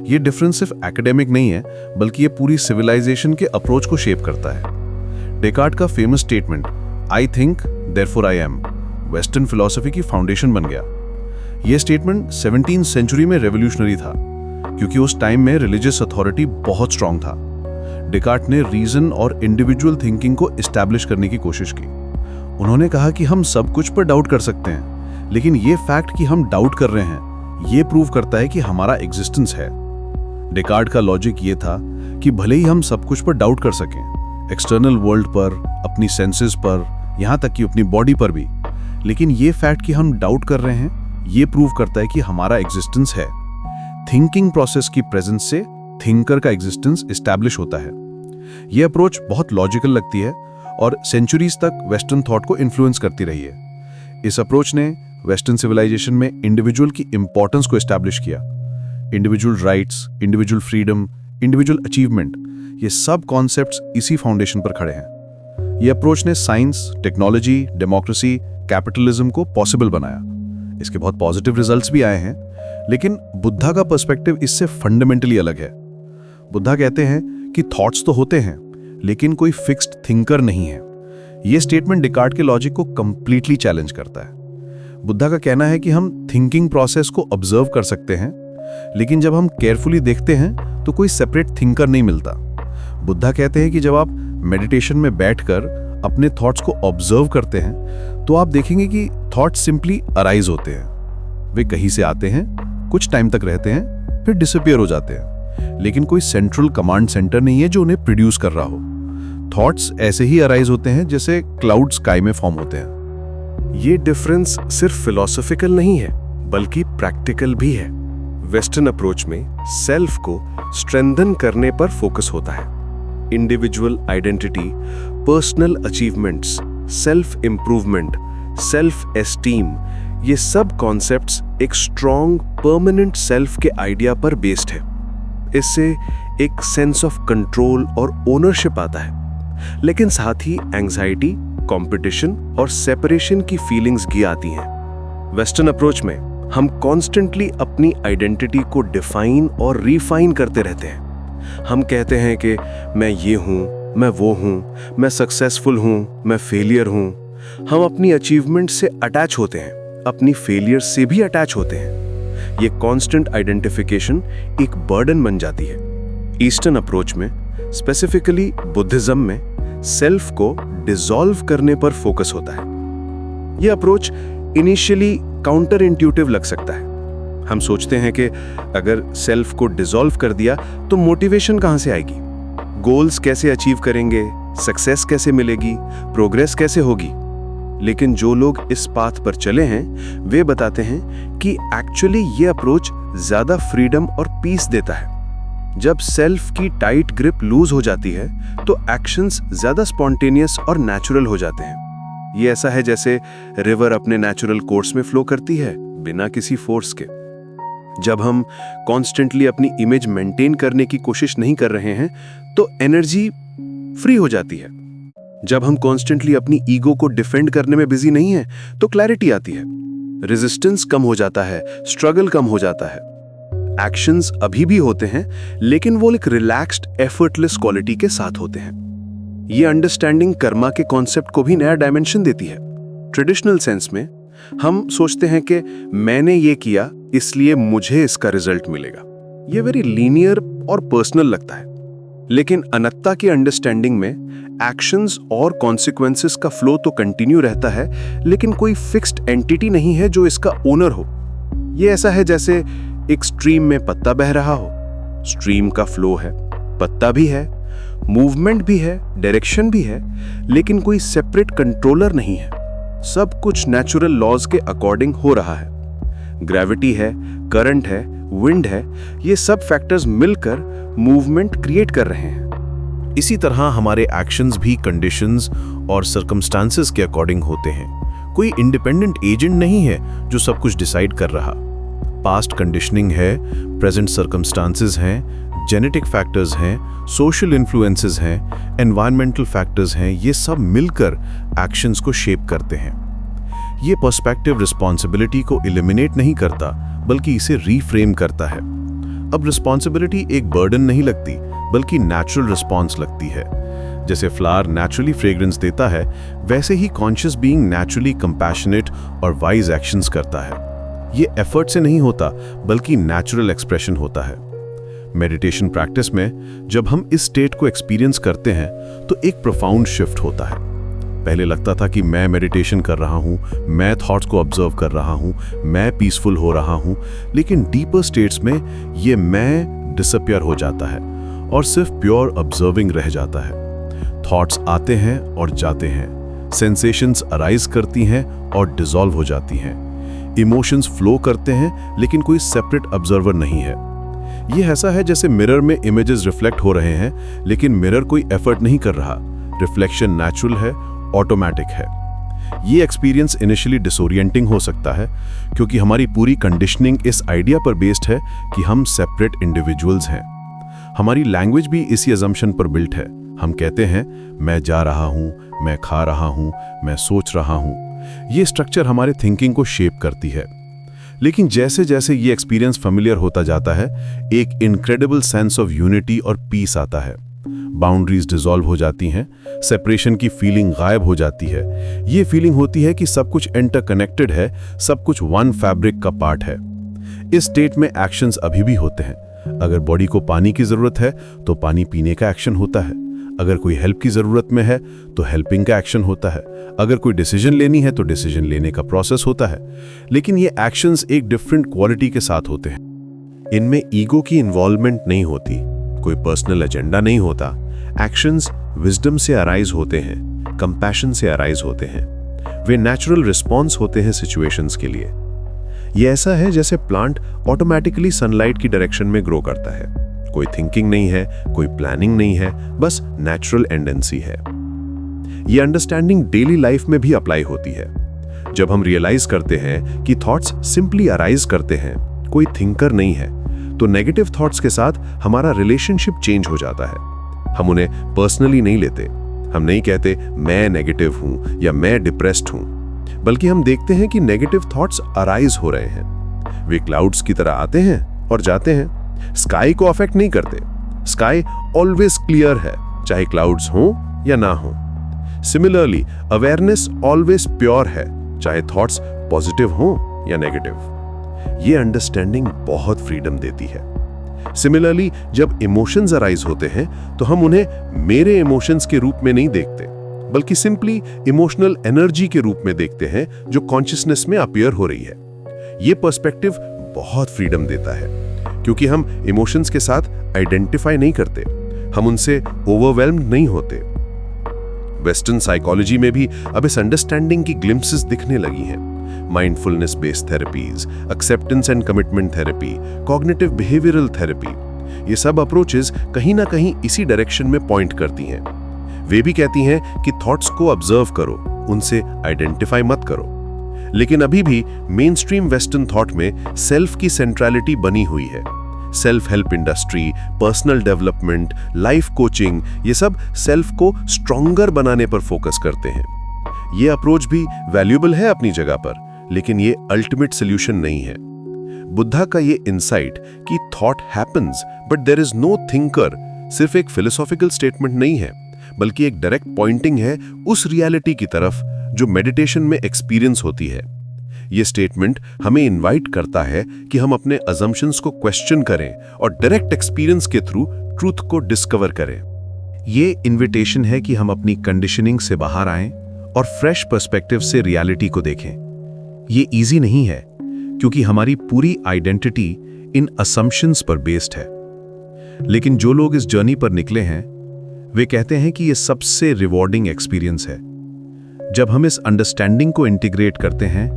[SPEAKER 2] ये डिफरेंस सिर्फ एकेडमिक नहीं है, बल्कि ये पूरी सिविलाइजेशन के अप्रोच को शेप करता है। डेकार्ट का famous statement I think therefore I am western philosophy की फाउंडेशन बन गया। यह स्टेटमेंट 17वीं सेंचुरी में रेवोल्यूशनरी था, क्योंकि उस टाइम में रिलीजियस अथॉरिटी बहुत स्ट्रांग था। डेकार्ट ने रीजन और इंडिविजुअल थिंकिंग को एस्टैब्लिश करने की कोशिश की।
[SPEAKER 3] उन्होंने कहा कि हम सब कुछ पर डाउट कर सकते हैं, लेकिन ये फैक्ट कि हम डाउट कर रहे हैं ये प्रूव करता है कि हमारा एग्जिस्टेंस है। डेकार्ट का लॉजिक ये था कि भले ही हम सब कुछ पर डाउट कर सकें, एक्सटर्नल वर्ल्ड पर, अपनी सेंसेस पर, यहाँ तक कि अपनी बॉडी पर भी, लेकिन ये फैक्ट कि हम डाउट कर रहे हैं ये प्रूव करता है कि हमारा एग्जिस्टेंस है। थिंकिंग प्रोसेस की प्रेजेंस से थिंकर का एग्जिस्टेंस एस्टैब्लिश होता है। यह अप्रोच बहुत लॉजिकल लगती है और सेंचुरीज तक वेस्टर्न थॉट को इन्फ्लुएंस करती रही है। इस अप्रोच ने वेस्टर्न सिविलाइजेशन में इंडिविजुअल की इंपॉर्टेंस को एस्टैब्लिश किया। Individual rights, individual freedom, individual achievement, ये सब कॉन्सेप्ट्स इसी फाउंडेशन पर खड़े हैं। यह अप्रोच ने साइंस, टेक्नोलॉजी, डेमोक्रेसी, कैपिटलिज्म को पॉसिबल बनाया। इसके बहुत पॉजिटिव रिजल्ट्स भी आए हैं, लेकिन बुद्धा का पर्सपेक्टिव इससे फंडामेंटली अलग है। बुद्धा कहते हैं कि थॉट्स तो होते हैं, लेकिन कोई फिक्स्ड थिंकर नहीं है। यह स्टेटमेंट डेकार्ट के लॉजिक को कंप्लीटली चैलेंज करता है। बुद्धा का कहना है कि हम थिंकिंग प्रोसेस को ऑब्जर्व कर सकते हैं, लेकिन जब हम केयरफुली देखते हैं तो कोई सेपरेट थिंकर नहीं मिलता। बुद्धा कहते हैं कि जब आप मेडिटेशन में बैठकर अपने थॉट्स को ऑब्जर्व करते हैं तो आप देखेंगे कि थॉट्स सिंपली अराइज होते हैं। वे कहीं से आते हैं, कुछ टाइम तक रहते हैं, फिर डिसअपीयर हो जाते हैं, लेकिन कोई सेंट्रल कमांड सेंटर नहीं है जो उन्हें प्रोड्यूस कर रहा हो। थॉट्स ऐसे ही अराइज होते हैं जैसे क्लाउड स्काई में फॉर्म होते हैं।
[SPEAKER 1] ये डिफरेंस सिर्फ फिलॉसफिकल नहीं है, बल्कि प्रैक्टिकल भी है। वेस्टर्न अप्रोच में सेल्फ को स्ट्रेंथन करने पर फोकस होता है। Individual identity, personal achievements, self improvement, self esteem, ये सब कॉन्सेप्ट्स एक स्ट्रॉन्ग परमानेंट सेल्फ के आइडिया पर बेस्ड है। इससे एक सेंस ऑफ कंट्रोल और ओनरशिप आता है, लेकिन साथ ही एंजाइटी, कंपटीशन और सेपरेशन की फीलिंग्स भी आती हैं। वेस्टर्न अप्रोच में हम कॉन्स्टेंटली अपनी आइडेंटिटी को डिफाइन और रिफाइन करते रहते हैं। हम कहते हैं कि मैं ये हूँ, मैं वो हूँ, मैं सक्सेसफुल हूँ, मैं फेलियर हूँ। हम अपनी अचीवमेंट से अटैच होते हैं, अपनी फेलियर से भी अटैच होते हैं। ये कांस्टेंट आइडेंटिफिकेशन एक बर्डन बन जाती है। ईस्टर्न अप्रोच में, स्पेसिफिकली बुद्धिज्म में, सेल्फ को डिसॉल्व करने पर फोकस होता है। यह अप्रोच इनिशियली काउंटर इंट्यूटिव लग सकता है। हम सोचते हैं कि अगर सेल्फ को डिसॉल्व कर दिया तो मोटिवेशन कहां से आएगी, गोल्स कैसे अचीव करेंगे, सक्सेस कैसे मिलेगी, प्रोग्रेस कैसे होगी। लेकिन जो लोग इस पाथ पर चले हैं वे बताते हैं कि एक्चुअली ये अप्रोच ज्यादा फ्रीडम और पीस देता है। जब सेल्फ की टाइट ग्रिप लूज हो जाती है तो एक्शंस ज्यादा स्पॉन्टेनियस और नेचुरल हो जाते हैं। ये ऐसा है जैसे रिवर अपने नेचुरल कोर्स में फ्लो करती है बिना किसी फोर्स के। जब हम कॉन्स्टेंटली अपनी इमेज मेंटेन करने की कोशिश नहीं कर रहे हैं तो एनर्जी फ्री हो जाती है। जब हम कॉन्स्टेंटली अपनी ईगो को डिफेंड करने में बिजी नहीं है तो क्लैरिटी आती है, रेजिस्टेंस कम हो जाता है, स्ट्रगल कम हो जाता है। एक्शंस अभी भी होते हैं लेकिन वो एक रिलैक्स्ड, एफर्टलेस क्वालिटी के साथ होते हैं। ये अंडरस्टैंडिंग कर्मा के कॉन्सेप्ट को भी नया डायमेंशन देती है। ट्रेडिशनल सेंस में हम सोचते हैं कि मैंने ये किया इसलिए मुझे इसका रिजल्ट मिलेगा। ये वेरी लीनियर और पर्सनल लगता है। लेकिन अनत्ता की अंडरस्टैंडिंग में एक्शंस और कॉन्सिक्वेंसेस का फ्लो तो कंटिन्यू रहता है, लेकिन कोई फिक्स्ड एंटिटी नहीं है जो इसका ओनर हो। ये ऐसा है जैसे एक स्ट्रीम में पत्ता बह रहा हो। स्ट्रीम का फ्लो है, पत्ता भी है, मूवमेंट भी है, डायरेक्शन भी है, लेकिन कोई सेपरेट कंट्रोलर नहीं है। सब कुछ नेचुरल लॉज के अकॉर्डिंग हो रहा है। ग्रेविटी है, करंट है, विंड है, ये सब फैक्टर्स मिलकर मूवमेंट क्रिएट कर रहे हैं।
[SPEAKER 2] इसी तरह हमारे एक्शंस भी कंडीशंस और सर्कमस्टांसेस के अकॉर्डिंग होते हैं। कोई इंडिपेंडेंट एजेंट नहीं है जो सब कुछ डिसाइड कर रहा। पास्ट कंडीशनिंग है, प्रेजेंट सर्कमस्टांसेस हैं, जेनेटिक फैक्टर्स हैं, सोशल इन्फ्लुएंसेस हैं, एनवायरमेंटल फैक्टर्स हैं, ये सब मिलकर एक्शंस को शेप करते हैं। ये पर्सपेक्टिव रिस्पॉन्सिबिलिटी को एलिमिनेट नहीं करता बल्कि इसे रीफ्रेम करता है। अब रिस्पॉन्सिबिलिटी एक बर्डन नहीं लगती बल्कि नेचुरल रिस्पॉन्स लगती है। जैसे फ्लावर नेचुरली फ्रेग्रेंस देता है, वैसे ही कॉन्शियस बीइंग नेचुरली कंपैशनेट और वाइज एक्शंस करता है। ये एफर्ट से नहीं होता बल्कि नेचुरल एक्सप्रेशन होता है। मेडिटेशन प्रैक्टिस में जब हम इस स्टेट को एक्सपीरियंस करते हैं तो एक प्रोफाउंड शिफ्ट होता है।
[SPEAKER 3] पहले लगता था कि मैं मेडिटेशन कर रहा हूँ, मैं थॉट्स को ऑब्जर्व कर रहा हूँ, मैं पीसफुल हो रहा हूँ, लेकिन डीपर स्टेट्स में ये मैं डिसअपियर हो जाता है और सिर्फ प्योर ऑब्जर्विंग रह जाता है। थॉट्स आते हैं और जाते हैं, सेंसेशंस अराइज करती हैं और डिसॉल्व हो जाती हैं, इमोशंस फ्लो करते हैं, लेकिन कोई सेपरेट ऑब्जर्वर नहीं है। ये ऐसा है जैसे मिरर में इमेजेस रिफ्लेक्ट हो रहे हैं, लेकिन मिरर कोई एफर्ट नहीं कर रहा। रिफ्लेक्शन नेचुरल है, ऑटोमेटिक है। ये एक्सपीरियंस इनिशियली डिसोरिएंटिंग हो सकता है, क्योंकि हमारी पूरी कंडीशनिंग इस आइडिया पर बेस्ड है कि हम सेपरेट इंडिविजुअल्स हैं। हमारी लैंग्वेज भी इसी अजम्पशन पर बिल्ट है। हम कहते हैं मैं जा रहा हूँ, मैं खा रहा हूँ, मैं सोच रहा हूँ। ये स्ट्रक्चर हमारे थिंकिंग को शेप करती है। लेकिन जैसे जैसे ये एक्सपीरियंस फेमिलियर होता जाता है, एक इनक्रेडिबल सेंस ऑफ यूनिटी और पीस आता है। बाउंड्रीज डिसॉल्व हो जाती हैं, सेपरेशन की फीलिंग गायब हो जाती है। ये फीलिंग होती है कि सब कुछ इंटरकनेक्टेड है, सब कुछ वन फैब्रिक का पार्ट है। इस स्टेट में एक्शंस अभी भी होते हैं। अगर बॉडी को पानी की जरूरत है तो पानी पीने का एक्शन होता है। अगर कोई हेल्प की जरूरत में है तो हेल्पिंग का एक्शन होता है। अगर कोई डिसीजन लेनी है तो डिसीजन लेने का प्रोसेस होता है। लेकिन ये एक्शंस एक डिफरेंट क्वालिटी के साथ होते हैं। इनमें ईगो की इन्वॉल्वमेंट नहीं होती, कोई पर्सनल एजेंडा नहीं होता। एक्शंस विजडम से अराइज होते हैं, कंपैशन से अराइज होते हैं। वे नेचुरल रिस्पॉन्स होते हैं सिचुएशंस के लिए। ये ऐसा है जैसे प्लांट ऑटोमेटिकली सनलाइट की डायरेक्शन में ग्रो करता है। कोई थिंकिंग नहीं है, कोई प्लानिंग नहीं है, बस नेचुरल टेंडेंसी है। ये अंडरस्टैंडिंग डेली लाइफ में भी अप्लाई होती है। जब हम रियलाइज करते हैं कि थॉट्स सिंपली अराइज करते हैं, कोई थिंकर नहीं है, तो नेगेटिव थॉट्स के साथ हमारा रिलेशनशिप चेंज हो जाता है। हम उन्हें पर्सनली नहीं लेते। हम नहीं कहते मैं नेगेटिव हूं या मैं डिप्रेस्ड हूं, बल्कि हम देखते हैं कि नेगेटिव थॉट्स अराइज हो रहे हैं। वे क्लाउड्स की तरह आते हैं और जाते हैं, स्काई को अफेक्ट नहीं करते। स्काई ऑलवेज क्लियर है, चाहे क्लाउड्स हों या ना हों। सिमिलरली अवेयरनेस ऑलवेज प्योर है, चाहे थॉट्स पॉजिटिव हों या नेगेटिव। ये अंडरस्टैंडिंग बहुत फ्रीडम देती है। सिमिलरली जब इमोशंस अराइज होते हैं तो हम उन्हें मेरे इमोशंस के रूप में नहीं देखते, बल्कि सिंपली इमोशनल एनर्जी के रूप में देखते हैं जो कॉन्शियसनेस में अपीयर हो रही है। ये पर्सपेक्टिव बहुत फ्रीडम देता है, क्योंकि हम इमोशंस के साथ आइडेंटिफाई नहीं करते, हम उनसे ओवरवेल्म्ड नहीं होते। वेस्टर्न साइकोलॉजी में भी अब इस अंडरस्टैंडिंग की ग्लिम्पसेस दिखने लगी हैं। Mindfulness based therapies, acceptance and commitment therapy, cognitive behavioural therapy, ये सब अप्रोचेस कहीं ना कहीं इसी डायरेक्शन में पॉइंट करती हैं। वे भी कहती हैं कि थॉट्स को ऑब्जर्व करो, उनसे आइडेंटिफाई मत करो। लेकिन अभी भी मेन स्ट्रीम वेस्टर्न थॉट में सेल्फ की सेंट्रलिटी बनी हुई है। Self help industry, personal development, life coaching, ये सब सेल्फ को स्ट्रॉन्गर बनाने पर फोकस करते हैं। ये अप्रोच भी वैल्यूएबल है अपनी जगह पर, लेकिन ये अल्टीमेट सॉल्यूशन नहीं है। बुद्धा का ये इंसाइट कि thought happens but there is no thinker सिर्फ एक फिलोसॉफिकल स्टेटमेंट नहीं है, बल्कि एक डायरेक्ट पॉइंटिंग है उस रियलिटी की तरफ जो मेडिटेशन में एक्सपीरियंस होती है। ये स्टेटमेंट हमें इनवाइट करता है कि हम अपने अजम्पशंस को क्वेश्चन करें और डायरेक्ट एक्सपीरियंस के थ्रू ट्रूथ को डिस्कवर करें। ये इन्विटेशन है कि हम अपनी कंडीशनिंग से बाहर आएं और फ्रेश पर्सपेक्टिव से रियलिटी को देखें। ये इजी नहीं है, क्योंकि हमारी पूरी आइडेंटिटी इन असम्पशंस पर बेस्ड है। लेकिन जो लोग इस जर्नी पर निकले हैं, वे कहते हैं कि ये सबसे रिवॉर्डिंग एक्सपीरियंस है। जब हम इस अंडरस्टैंडिंग को इंटीग्रेट करते हैं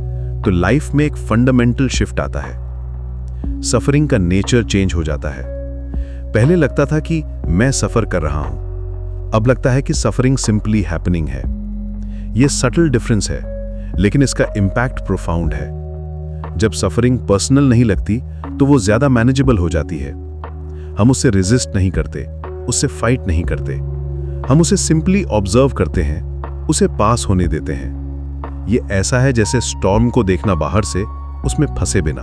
[SPEAKER 3] तो लाइफ में एक फंडामेंटल शिफ्ट आता है। सफरिंग का नेचर चेंज हो जाता है। पहले लगता था कि मैं सफर कर रहा हूं, अब लगता है कि सफरिंग सिंपली हैपनिंग है। यह सटल डिफरेंस है, लेकिन इसका इंपैक्ट प्रोफाउंड है। जब सफरिंग पर्सनल नहीं लगती तो वो ज्यादा मैनेजेबल हो जाती है। हम उससे रेजिस्ट नहीं करते, उससे फाइट नहीं करते, हम उसे सिंपली ऑब्जर्व करते हैं, उसे पास होने देते हैं। ये ऐसा है जैसे स्टॉर्म को देखना बाहर से, उसमें फंसे बिना।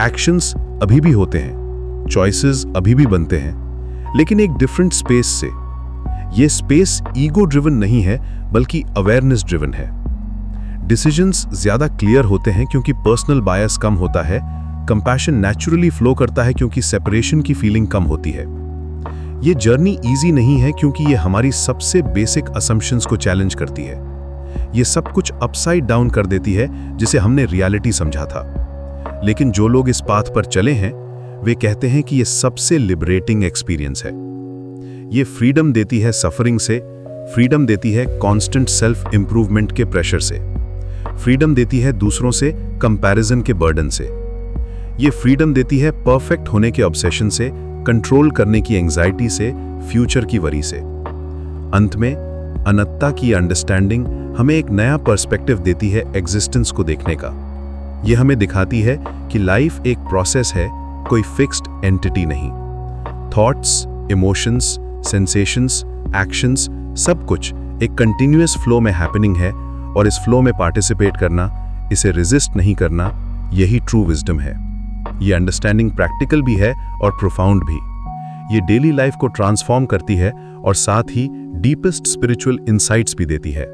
[SPEAKER 3] एक्शंस अभी भी होते हैं, चॉइसेस अभी भी बनते हैं, लेकिन एक डिफरेंट स्पेस से। ये स्पेस ईगो ड्रिवन नहीं है, बल्कि अवेयरनेस ड्रिवन है। डिसीजंस ज्यादा क्लियर होते हैं क्योंकि पर्सनल बायस कम होता है। कंपैशन नेचुरली फ्लो करता है क्योंकि सेपरेशन की फीलिंग कम होती है। ये जर्नी इजी नहीं है क्योंकि ये हमारी सबसे बेसिक असम्पशंस को चैलेंज करती है। ये सब कुछ अपसाइड डाउन कर देती है जिसे हमने रियलिटी समझा था। लेकिन जो लोग इस पाथ पर चले हैं वे कहते हैं कि ये सबसे लिबरेटिंग एक्सपीरियंस है। ये फ्रीडम देती है सफरिंग से, फ्रीडम देती है कांस्टेंट सेल्फ इंप्रूवमेंट के प्रेशर से, फ्रीडम देती है दूसरों से कंपैरिजन के बर्डन से, ये फ्रीडम देती है परफेक्ट होने के ऑब्सेशन से, कंट्रोल करने की एंजाइटी से, फ्यूचर की वरी से। अंत में अनंतता की अंडरस्टैंडिंग हमें एक नया पर्सपेक्टिव देती है एग्जिस्टेंस को देखने का। ये हमें दिखाती है कि लाइफ एक प्रोसेस है, कोई फिक्स्ड एंटिटी नहीं। थॉट्स, इमोशंस, सेंसेशंस, एक्शंस, सब कुछ एक कंटिन्यूअस फ्लो में हैपनिंग है और इस फ्लो में पार्टिसिपेट करना, इसे रेजिस्ट नहीं करना, यही ट्रू विजडम है। ये अंडरस्टैंडिंग प्रैक्टिकल भी है और प्रोफाउंड भी। ये डेली लाइफ को ट्रांसफॉर्म करती है और साथ ही डीपेस्ट स्पिरिचुअल इंसाइट्स भी देती है।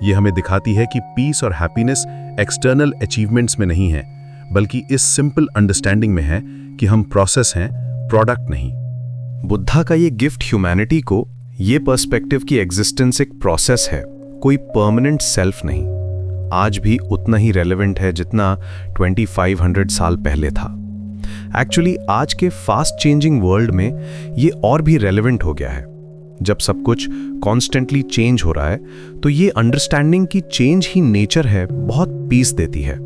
[SPEAKER 3] ये हमें दिखाती है कि पीस और हैप्पीनेस एक्सटर्नल अचीवमेंट्स में नहीं है, बल्कि इस सिंपल अंडरस्टैंडिंग में है कि हम प्रोसेस हैं, प्रोडक्ट नहीं।
[SPEAKER 2] बुद्धा का ये गिफ्ट ह्यूमैनिटी को, ये पर्सपेक्टिव की एग्जिस्टेंस एक प्रोसेस है, कोई परमानेंट सेल्फ नहीं, आज भी उतना ही रेलेवेंट है जितना 2500 साल पहले था। एक्चुअली आज के फास्ट चेंजिंग वर्ल्ड में ये और भी रेलेवेंट हो गया है। जब सब कुछ कॉन्स्टेंटली चेंज हो रहा है तो ये अंडरस्टैंडिंग की चेंज ही नेचर है, बहुत पीस देती है।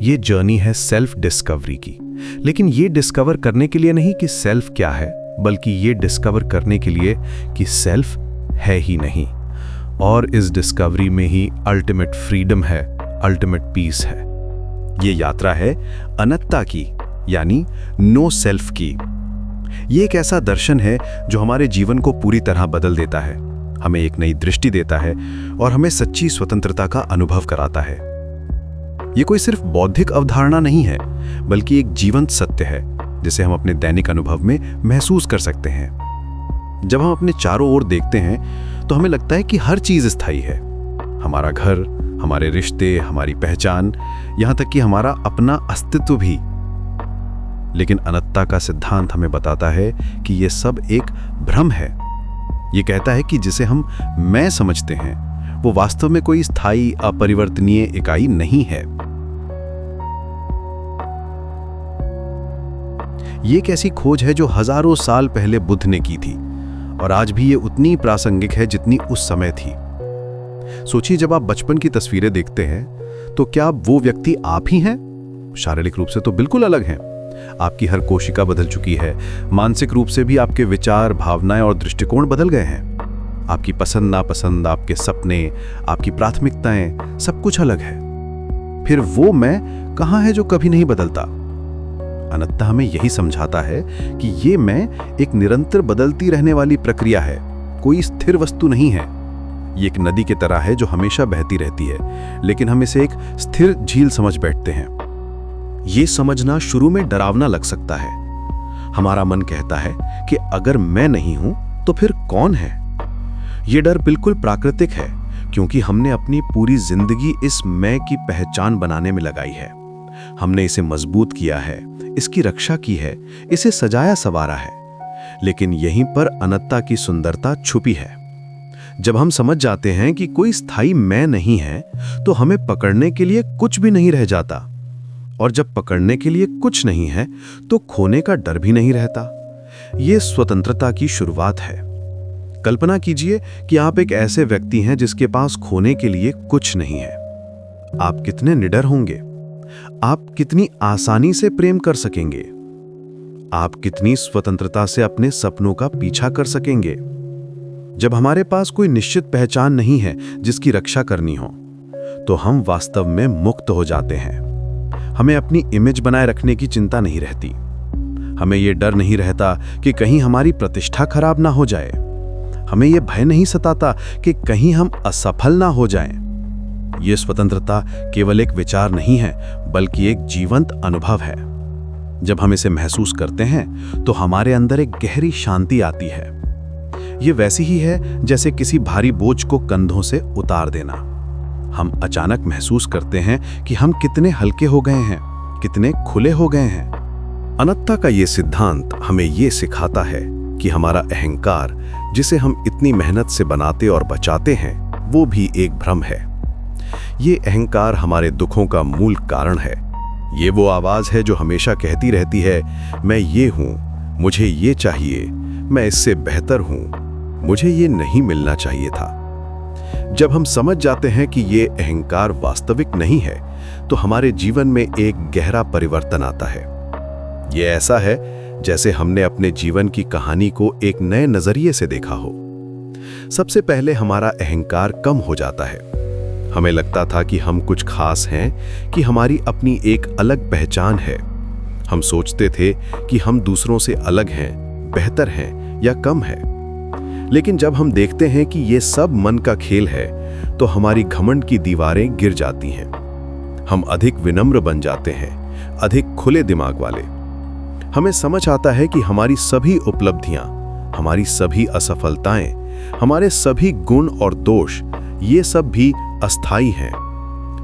[SPEAKER 2] ये जर्नी है सेल्फ डिस्कवरी की, लेकिन ये डिस्कवर करने के लिए नहीं कि सेल्फ क्या है, बल्कि ये डिस्कवर करने के लिए कि सेल्फ है ही नहीं। और इस डिस्कवरी में ही अल्टीमेट फ्रीडम है, अल्टीमेट पीस है। ये यात्रा है अनंतता की, यानी नो सेल्फ की। ये एक ऐसा दर्शन है जो हमारे जीवन को पूरी तरह बदल देता है, हमें एक नई दृष्टि देता है और हमें सच्ची स्वतंत्रता का अनुभव कराता है। ये कोई सिर्फ बौद्धिक अवधारणा नहीं है, बल्कि एक जीवंत सत्य है जिसे हम अपने दैनिक अनुभव में महसूस कर सकते हैं। जब हम अपने चारों ओर देखते हैं तो हमें लगता है कि हर चीज स्थायी है, हमारा घर, हमारे रिश्ते, हमारी पहचान, यहां तक कि हमारा अपना अस्तित्व भी। लेकिन अनंतता का सिद्धांत हमें बताता है कि यह सब एक भ्रम है। यह कहता है कि जिसे हम मैं समझते हैं वो वास्तव में कोई स्थायी अपरिवर्तनीय इकाई नहीं है। ये एक ऐसी खोज है जो हजारों साल पहले बुद्ध ने की थी और आज भी ये उतनी प्रासंगिक है जितनी उस समय थी। सोचिए, जब आप बचपन की तस्वीरें देखते हैं तो क्या वो व्यक्ति आप ही हैं? शारीरिक रूप से तो बिल्कुल अलग हैं। आपकी हर कोशिका बदल चुकी है, मानसिक रूप से भी आपके विचार, भावनाएं और दृष्टिकोण बदल गए हैं। आपकी पसंद नापसंद, आपके सपने, आपकी प्राथमिकताएं, सब कुछ अलग है। फिर वो मैं कहाँ है जो कभी नहीं बदलता? अनंतता हमें यही समझाता है कि ये मैं एक निरंतर बदलती रहने वाली प्रक्रिया है, कोई स्थिर वस्तु नहीं है। ये एक नदी की तरह है जो हमेशा बहती रहती है, लेकिन हम इसे एक स्थिर झील समझ बैठते हैं। ये समझना शुरू में डरावना लग सकता है। हमारा मन कहता है कि अगर मैं नहीं हूं तो फिर कौन है? ये डर बिल्कुल प्राकृतिक है, क्योंकि हमने अपनी पूरी जिंदगी इस मैं की पहचान बनाने में लगाई है। हमने इसे मजबूत किया है, इसकी रक्षा की है, इसे सजाया संवारा है। लेकिन यहीं पर अनंतता की सुंदरता छुपी है। जब हम समझ जाते हैं कि कोई स्थायी मैं नहीं है तो हमें पकड़ने के लिए कुछ भी नहीं रह जाता, और जब पकड़ने के लिए कुछ नहीं है तो खोने का डर भी नहीं रहता। यह स्वतंत्रता की शुरुआत है। कल्पना कीजिए कि आप एक ऐसे व्यक्ति हैं जिसके पास खोने के लिए कुछ नहीं है। आप कितने निडर होंगे? आप कितनी आसानी से प्रेम कर सकेंगे? आप कितनी स्वतंत्रता से अपने सपनों का पीछा कर सकेंगे? जब हमारे पास कोई निश्चित पहचान नहीं है जिसकी रक्षा करनी हो, तो हम वास्तव में मुक्त हो जाते हैं। हमें अपनी इमेज बनाए रखने की चिंता नहीं रहती। हमें यह डर नहीं रहता कि कहीं हमारी प्रतिष्ठा खराब ना हो जाए। हमें यह भय नहीं सताता कि कहीं हम असफल ना हो जाएं। यह स्वतंत्रता केवल एक विचार नहीं है, बल्कि एक जीवंत अनुभव है। जब हम इसे महसूस करते हैं तो हमारे अंदर एक गहरी शांति आती है। यह वैसी ही है जैसे किसी भारी बोझ को कंधों से उतार देना। हम अचानक महसूस करते हैं कि हम कितने हल्के हो गए हैं, कितने खुले हो गए हैं।
[SPEAKER 1] अनंतता का ये सिद्धांत हमें ये सिखाता है
[SPEAKER 2] कि हमारा अहंकार, जिसे हम इतनी मेहनत से बनाते और बचाते हैं, वो भी एक भ्रम है। ये अहंकार हमारे दुखों का मूल कारण है। ये वो आवाज़ है जो हमेशा कहती रहती है, मैं ये हूँ, मुझे ये चाहिए, मैं इससे बेहतर हूँ, मुझे ये नहीं मिलना चाहिए था। जब हम समझ जाते हैं कि ये अहंकार वास्तविक नहीं है, तो हमारे जीवन में एक गहरा परिवर्तन आता है। ये ऐसा है जैसे हमने अपने जीवन की कहानी को एक नए नजरिए से देखा हो। सबसे पहले हमारा अहंकार कम हो जाता है। हमें लगता था कि हम कुछ खास हैं, कि हमारी अपनी एक अलग पहचान है। हम सोचते थे कि हम दूसरों से अलग हैं, बेहतर हैं या कम हैं। लेकिन जब हम देखते हैं कि ये सब मन का खेल है, तो हमारी घमंड की दीवारें गिर जाती हैं। हम अधिक विनम्र बन जाते हैं, अधिक खुले दिमाग वाले। हमें समझ आता है कि हमारी सभी उपलब्धियां, हमारी सभी असफलताएं, हमारे सभी गुण और दोष, ये सब भी अस्थाई हैं।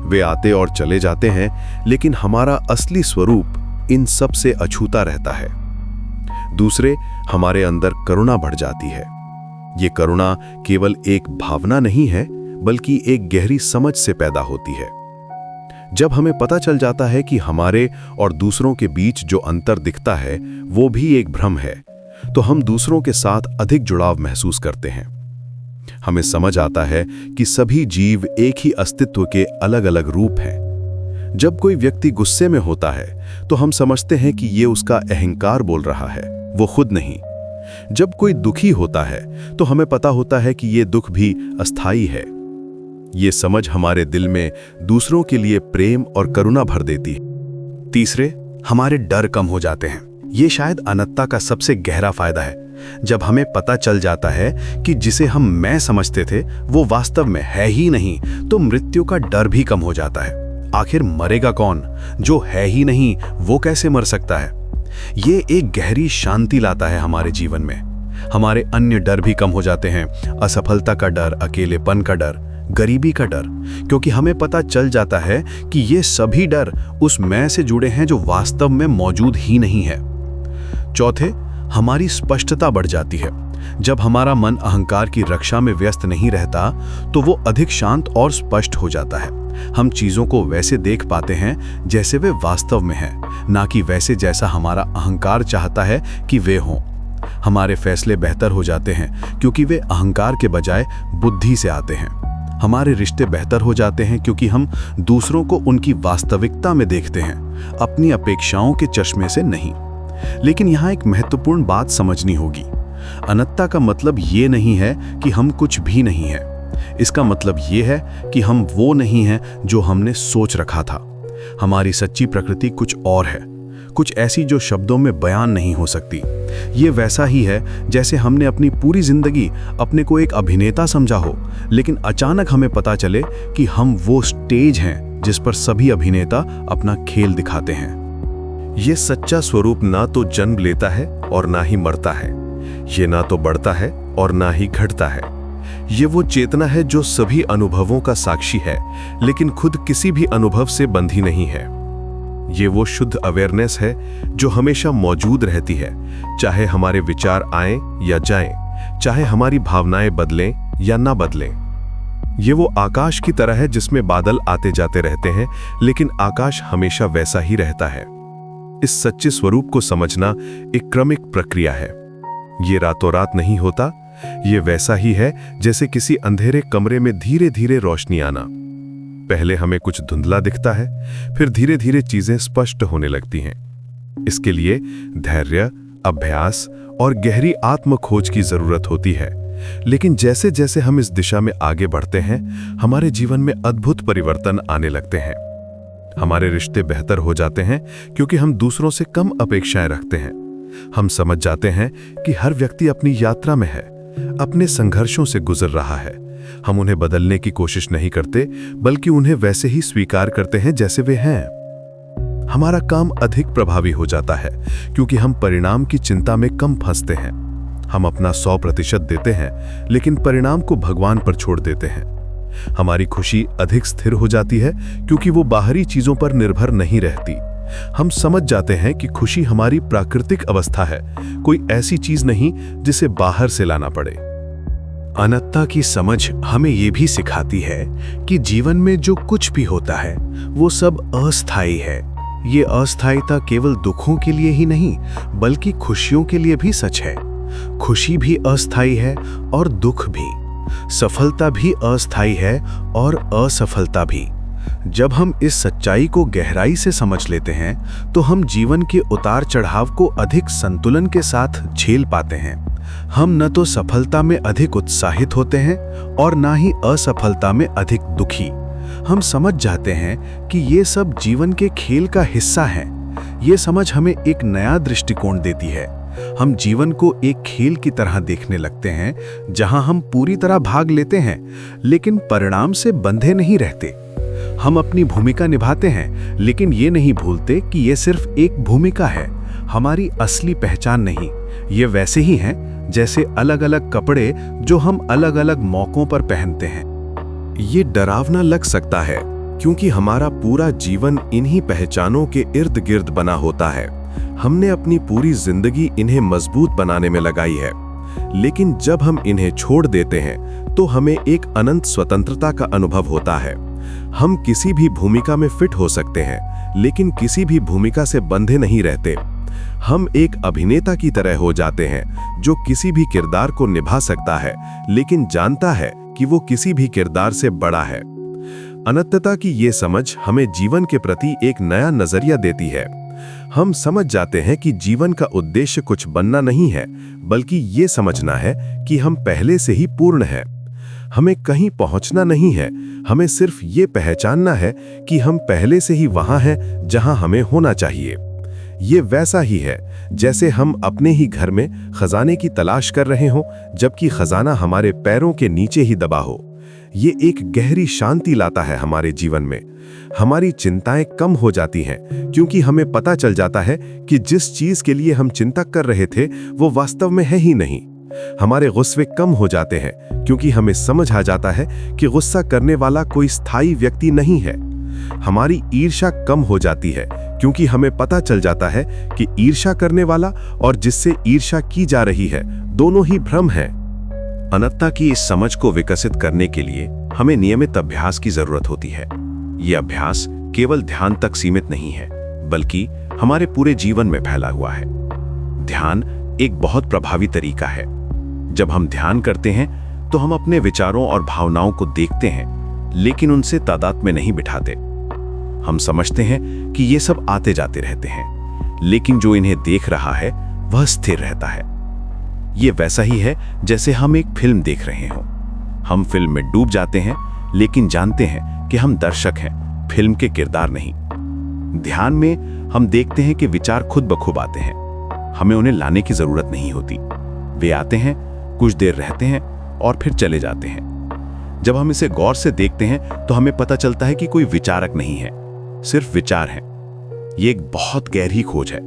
[SPEAKER 2] वे आते और चले जाते हैं, लेकिन हमारा असली स्वरूप इन सब से अछूता रहता है। दूसरे, हमारे अंदर करुणा बढ़ जाती है। ये करुणा केवल एक भावना नहीं है, बल्कि एक गहरी समझ से पैदा होती है। जब हमें पता चल जाता है कि हमारे और दूसरों के बीच जो अंतर दिखता है, वो भी एक भ्रम है, तो हम दूसरों के साथ अधिक जुड़ाव महसूस करते हैं। हमें समझ आता है कि सभी जीव एक ही अस्तित्व के अलग अलग रूप हैं। जब कोई व्यक्ति गुस्से में होता है, तो हम समझते हैं कि ये उसका अहंकार बोल रहा है, वो खुद नहीं। जब कोई दुखी होता है, तो हमें पता होता है कि ये दुख भी अस्थाई है। ये समझ हमारे दिल में दूसरों के लिए प्रेम और करुणा भर देती है। तीसरे, हमारे डर कम हो जाते हैं। ये शायद अनंतता का सबसे गहरा फायदा है। जब हमें पता चल जाता है कि जिसे हम मैं समझते थे, वो वास्तव में है ही नहीं, तो मृत्यु का डर भी कम हो जाता है। आखिर मरेगा कौन? जो है ही नहीं, वो कैसे मर सकता है? ये एक गहरी शांति लाता है हमारे जीवन में। हमारे अन्य डर भी कम हो जाते हैं। असफलता का डर, अकेलेपन का डर, गरीबी का डर, क्योंकि हमें पता चल जाता है कि ये सभी डर उस मैं से जुड़े हैं जो वास्तव में मौजूद ही नहीं है। चौथे, हमारी स्पष्टता बढ़ जाती है। जब हमारा मन अहंकार की रक्षा में व्यस्त नहीं रहता, तो वो अधिक शांत और स्पष्ट हो जाता है। हम चीजों को वैसे देख पाते हैं जैसे वे वास्तव में हैं, ना कि वैसे जैसा हमारा अहंकार चाहता है कि वे हों। हमारे फैसले बेहतर हो जाते हैं क्योंकि वे अहंकार के बजाय बुद्धि से आते हैं। हमारे रिश्ते बेहतर हो जाते हैं क्योंकि हम दूसरों को उनकी वास्तविकता में देखते हैं, अपनी अपेक्षाओं के चश्मे से नहीं। लेकिन यहाँ एक महत्वपूर्ण बात समझनी होगी। अनंतता का मतलब ये नहीं है कि हम कुछ भी नहीं है। इसका मतलब ये है कि हम वो नहीं हैं जो हमने सोच रखा था। हमारी सच्ची प्रकृति कुछ और है, कुछ ऐसी जो शब्दों में बयान नहीं हो सकती। ये वैसा ही है जैसे हमने अपनी पूरी जिंदगी अपने को एक अभिनेता समझा हो, लेकिन अचानक हमें पता चले कि हम वो स्टेज हैं जिस पर सभी अभिनेता अपना खेल दिखाते हैं।
[SPEAKER 1] ये सच्चा स्वरूप ना तो जन्म लेता है और ना ही मरता है। ये ना तो बढ़ता है और ना ही घटता है। ये वो चेतना है जो सभी अनुभवों का साक्षी है, लेकिन खुद किसी भी अनुभव से बंधी नहीं है। ये वो शुद्ध अवेयरनेस है जो हमेशा मौजूद रहती है, चाहे हमारे विचार आएं या जाएं, चाहे हमारी भावनाएं बदलें या ना बदलें। ये वो आकाश की तरह है जिसमें बादल आते जाते रहते हैं, लेकिन आकाश हमेशा वैसा ही रहता है। इस सच्चे स्वरूप को समझना एक क्रमिक प्रक्रिया है। ये रातों रात नहीं होता। ये वैसा ही है जैसे किसी अंधेरे कमरे में धीरे धीरे रोशनी आना। पहले हमें कुछ धुंधला दिखता है, फिर धीरे धीरे चीजें स्पष्ट होने लगती हैं। इसके लिए धैर्य, अभ्यास और गहरी आत्म खोज की जरूरत होती है। लेकिन जैसे जैसे हम इस दिशा में आगे बढ़ते हैं, हमारे जीवन में अद्भुत परिवर्तन आने लगते हैं। हमारे रिश्ते बेहतर हो जाते हैं क्योंकि हम दूसरों से कम अपेक्षाएं रखते हैं। हम समझ जाते हैं कि हर व्यक्ति अपनी यात्रा में है, अपने संघर्षों से गुजर रहा है। हम उन्हें बदलने की कोशिश नहीं करते, बल्कि उन्हें वैसे ही स्वीकार करते हैं जैसे वे हैं। हमारा काम अधिक प्रभावी हो जाता है क्योंकि हम परिणाम की चिंता में कम फंसते हैं। हम अपना 100% देते हैं, लेकिन परिणाम को भगवान पर छोड़ देते हैं। हमारी खुशी अधिक स्थिर हो जाती है क्योंकि वो बाहरी चीजों पर निर्भर नहीं रहती।
[SPEAKER 3] हम समझ जाते हैं कि खुशी हमारी प्राकृतिक अवस्था है, कोई ऐसी चीज नहीं जिसे बाहर से लाना पड़े।
[SPEAKER 2] अनंतता की समझ हमें ये भी सिखाती है कि जीवन में जो कुछ भी होता है वो सब अस्थायी है। ये अस्थायीता केवल दुखों के लिए ही नहीं बल्कि खुशियों के लिए भी सच है। खुशी भी अस्थायी है और दुख भी, सफलता भी अस्थायी है और असफलता भी। जब हम इस सच्चाई को गहराई से समझ लेते हैं तो हम जीवन के उतार चढ़ाव को अधिक संतुलन के साथ झेल पाते हैं। हम न तो सफलता में अधिक उत्साहित होते हैं और ना ही असफलता में अधिक दुखी। हम समझ जाते हैं कि ये सब जीवन के खेल का हिस्सा है। ये समझ हमें एक नया दृष्टिकोण देती है। हम जीवन को एक खेल की तरह देखने लगते हैं जहां हम पूरी तरह भाग लेते हैं लेकिन परिणाम से बंधे नहीं रहते। हम अपनी भूमिका निभाते हैं लेकिन ये नहीं भूलते कि ये सिर्फ एक भूमिका है, हमारी असली पहचान नहीं। ये वैसे ही हैं जैसे अलग अलग कपड़े जो हम अलग अलग मौकों पर पहनते हैं।
[SPEAKER 5] ये डरावना लग सकता है क्योंकि हमारा पूरा जीवन इन्हीं पहचानों के इर्द गिर्द बना होता है। हमने अपनी पूरी जिंदगी इन्हें मजबूत बनाने में लगाई है, लेकिन जब हम इन्हें छोड़ देते हैं तो हमें एक अनंत स्वतंत्रता का अनुभव होता है। हम किसी भी भूमिका में फिट हो सकते हैं लेकिन किसी भी भूमिका से बंधे नहीं रहते। हम एक अभिनेता की तरह हो जाते हैं जो किसी भी किरदार को निभा सकता है लेकिन जानता है कि वो किसी भी किरदार से बड़ा है। अनंतता की ये समझ हमें जीवन के प्रति एक नया नजरिया देती है। हम समझ जाते हैं कि जीवन का उद्देश्य कुछ बनना नहीं है बल्कि ये समझना है कि हम पहले से ही पूर्ण हैं। हमें कहीं पहुंचना नहीं है, हमें सिर्फ ये पहचानना है कि हम पहले से ही वहां हैं जहां हमें होना चाहिए। ये वैसा ही है जैसे हम अपने ही घर में खजाने की तलाश कर रहे हों जबकि खजाना हमारे पैरों के नीचे ही दबा हो। ये एक गहरी शांति लाता है हमारे जीवन में। हमारी चिंताएं कम हो जाती हैं क्योंकि हमें पता चल जाता है कि जिस चीज के लिए हम चिंता कर रहे थे वो वास्तव में है ही नहीं। हमारे गुस्से कम हो जाते हैं क्योंकि हमें समझ आ जाता है कि गुस्सा करने वाला कोई स्थायी व्यक्ति नहीं है। हमारी ईर्ष्या कम हो जाती है क्योंकि हमें पता चल जाता है कि ईर्ष्या करने वाला और जिससे ईर्ष्या की जा रही है दोनों ही भ्रम हैं।
[SPEAKER 2] अनंतता की इस समझ को विकसित करने के लिए हमें नियमित अभ्यास की जरूरत होती है। यह अभ्यास केवल ध्यान तक सीमित नहीं है बल्कि हमारे पूरे जीवन में फैला हुआ है। ध्यान एक बहुत प्रभावी तरीका है। जब हम ध्यान करते हैं तो हम अपने विचारों और भावनाओं को देखते हैं लेकिन उनसे तादाद में नहीं बिठाते। हम समझते हैं कि ये सब आते जाते रहते हैं लेकिन जो इन्हें देख रहा है वह स्थिर रहता है। ये वैसा ही है जैसे हम एक फिल्म देख रहे हों। हम फिल्म में डूब जाते हैं लेकिन जानते हैं कि हम दर्शक हैं, फिल्म के किरदार नहीं। ध्यान में हम देखते हैं कि विचार खुद ब खुद आते हैं, हमें उन्हें लाने की जरूरत नहीं होती। वे आते हैं, कुछ देर रहते हैं और फिर चले जाते हैं। जब हम इसे गौर से देखते हैं तो हमें पता चलता है कि कोई विचारक नहीं है, सिर्फ विचार हैं। ये एक बहुत गहरी खोज है।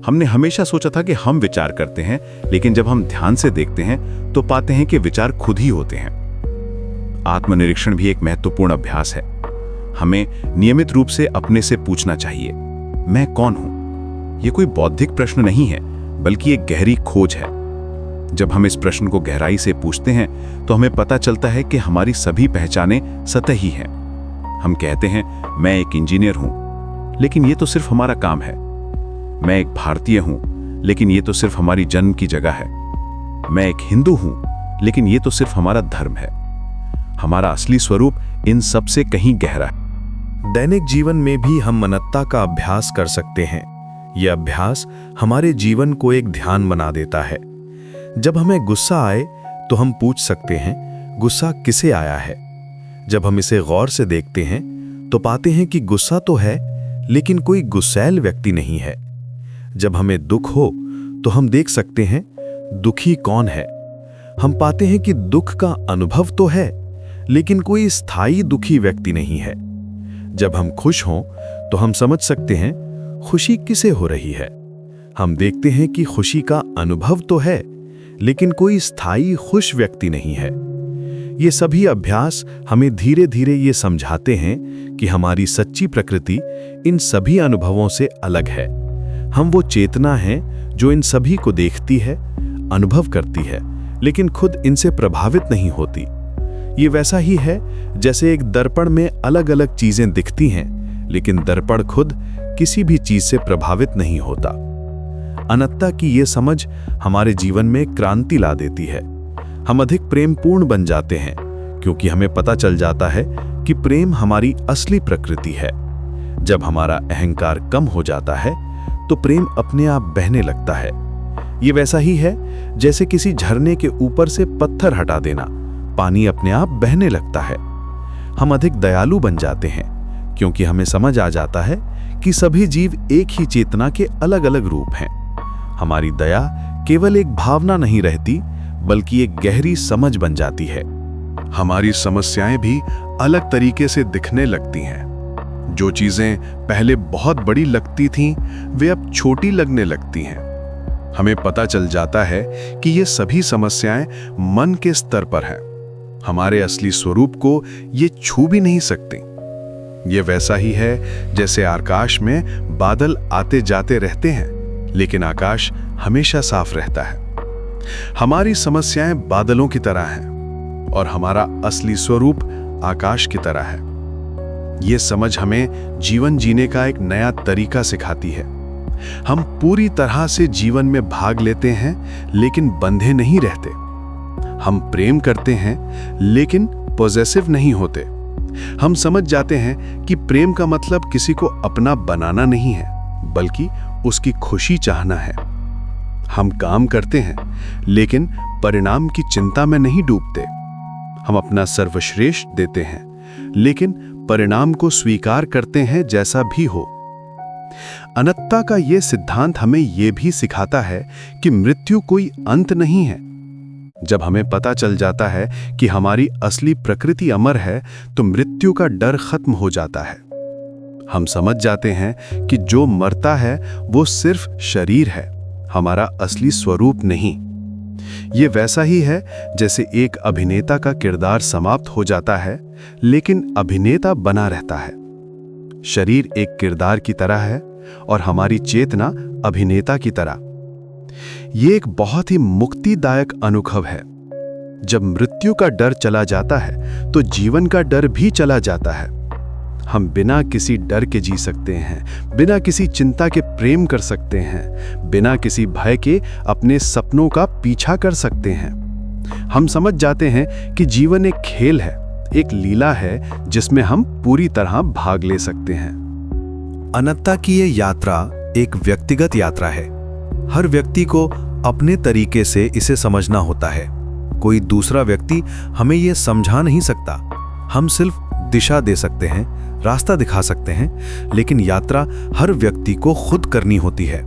[SPEAKER 2] हमने हमेशा सोचा था कि हम विचार करते हैं लेकिन जब हम ध्यान से देखते हैं तो पाते हैं कि विचार खुद ही होते हैं। आत्मनिरीक्षण भी एक महत्वपूर्ण अभ्यास है। हमें नियमित रूप से अपने से पूछना चाहिए, मैं कौन हूं? यह कोई बौद्धिक प्रश्न नहीं है बल्कि एक गहरी खोज है। जब हम इस प्रश्न को गहराई से पूछते हैं तो हमें पता चलता है कि हमारी सभी पहचानें सतही हैं। हम कहते हैं मैं एक इंजीनियर हूं लेकिन यह तो सिर्फ हमारा काम है। मैं एक भारतीय हूं लेकिन यह तो सिर्फ हमारी जन्म की जगह है। मैं एक हिंदू हूं लेकिन यह तो सिर्फ हमारा धर्म है। हमारा असली स्वरूप इन सब से कहीं गहरा है। दैनिक जीवन में भी हम अनंतता का अभ्यास कर सकते हैं। यह अभ्यास हमारे जीवन को एक ध्यान बना देता है। जब हमें गुस्सा आए तो हम पूछ सकते हैं गुस्सा किसे आया है। जब हम इसे गौर से देखते हैं तो पाते हैं कि गुस्सा तो है लेकिन कोई गुस्सैल व्यक्ति नहीं है। जब हमें दुख हो तो हम देख सकते हैं दुखी कौन है। हम पाते हैं कि दुख का अनुभव तो है लेकिन कोई स्थायी दुखी व्यक्ति नहीं है। जब हम खुश हों तो हम समझ सकते हैं खुशी किसे हो रही है। हम देखते हैं कि खुशी का अनुभव तो है लेकिन कोई स्थायी खुश व्यक्ति नहीं है।
[SPEAKER 1] ये सभी अभ्यास हमें धीरे धीरे ये समझाते हैं कि हमारी सच्ची प्रकृति इन सभी अनुभवों से अलग है। हम वो चेतना हैं जो इन सभी को देखती है, अनुभव करती है, लेकिन खुद इनसे प्रभावित नहीं होती। ये वैसा ही है जैसे एक दर्पण में अलग अलग चीजें दिखती हैं, लेकिन दर्पण खुद किसी भी चीज से प्रभावित नहीं होता। अनंतता की ये समझ हमारे जीवन में क्रांति ला देती है। हम अधिक प्रेमपूर्ण बन जाते हैं क्योंकि हमें पता चल जाता है कि प्रेम हमारी असली प्रकृति है। जब हमारा अहंकार कम हो जाता है तो प्रेम अपने आप बहने लगता है। ये वैसा ही है जैसे किसी झरने के ऊपर से पत्थर हटा देना, पानी अपने आप बहने लगता है। हम अधिक दयालु बन जाते हैं क्योंकि हमें समझ आ जाता है कि सभी जीव एक ही चेतना के अलग अलग रूप हैं। हमारी दया केवल एक भावना नहीं रहती, बल्कि एक गहरी समझ बन जाती है।
[SPEAKER 3] हमारी समस्याएं भी अलग तरीके से दिखने लगती हैं। जो चीजें पहले बहुत बड़ी लगती थीं, वे अब छोटी लगने लगती हैं। हमें पता चल जाता है कि ये सभी समस्याएं मन के स्तर पर हैं। हमारे असली स्वरूप को ये छू भी नहीं सकती। ये वैसा ही है जैसे आकाश में बादल आते जाते रहते हैं, लेकिन आकाश हमेशा साफ रहता है। हमारी समस्याएं बादलों की तरह हैं और हमारा असली स्वरूप आकाश की तरह है। ये समझ हमें जीवन जीने का एक नया तरीका सिखाती है। हम पूरी तरह से जीवन में भाग लेते हैं, लेकिन बंधे नहीं रहते। हम प्रेम करते हैं, लेकिन पॉजेसिव नहीं होते। हम समझ जाते हैं कि प्रेम का मतलब किसी को अपना बनाना नहीं है, बल्कि उसकी खुशी चाहना है। हम काम करते हैं, लेकिन परिणाम की चिंता में नहीं डूबते। हम अपना सर्वश्रेष्ठ देते हैं, लेकिन परिणाम को स्वीकार करते हैं जैसा भी हो। अनंतता का यह सिद्धांत हमें यह भी सिखाता है कि मृत्यु कोई अंत नहीं है। जब हमें पता चल जाता है कि हमारी असली प्रकृति अमर है, तो मृत्यु का डर खत्म हो जाता है। हम समझ जाते हैं कि जो मरता है वो सिर्फ शरीर है, हमारा असली स्वरूप नहीं। ये वैसा ही है जैसे एक अभिनेता का किरदार समाप्त हो जाता है, लेकिन अभिनेता बना रहता है। शरीर एक किरदार की तरह है और हमारी चेतना अभिनेता की तरह। ये एक बहुत ही मुक्तिदायक अनुभव है। जब मृत्यु का डर चला जाता है, तो जीवन का डर भी चला जाता है। हम बिना किसी डर के जी सकते हैं, बिना किसी चिंता के प्रेम कर सकते हैं, बिना किसी भय के अपने सपनों का पीछा कर सकते हैं। हम समझ जाते हैं कि जीवन एक खेल है, एक लीला है जिसमें हम पूरी तरह भाग ले सकते हैं।
[SPEAKER 2] अनंतता की ये यात्रा एक व्यक्तिगत यात्रा है। हर व्यक्ति को अपने तरीके से इसे समझना होता है। कोई दूसरा व्यक्ति हमें ये समझा नहीं सकता। हम सिर्फ दिशा दे सकते हैं, रास्ता दिखा सकते हैं, लेकिन यात्रा हर व्यक्ति को खुद करनी होती है।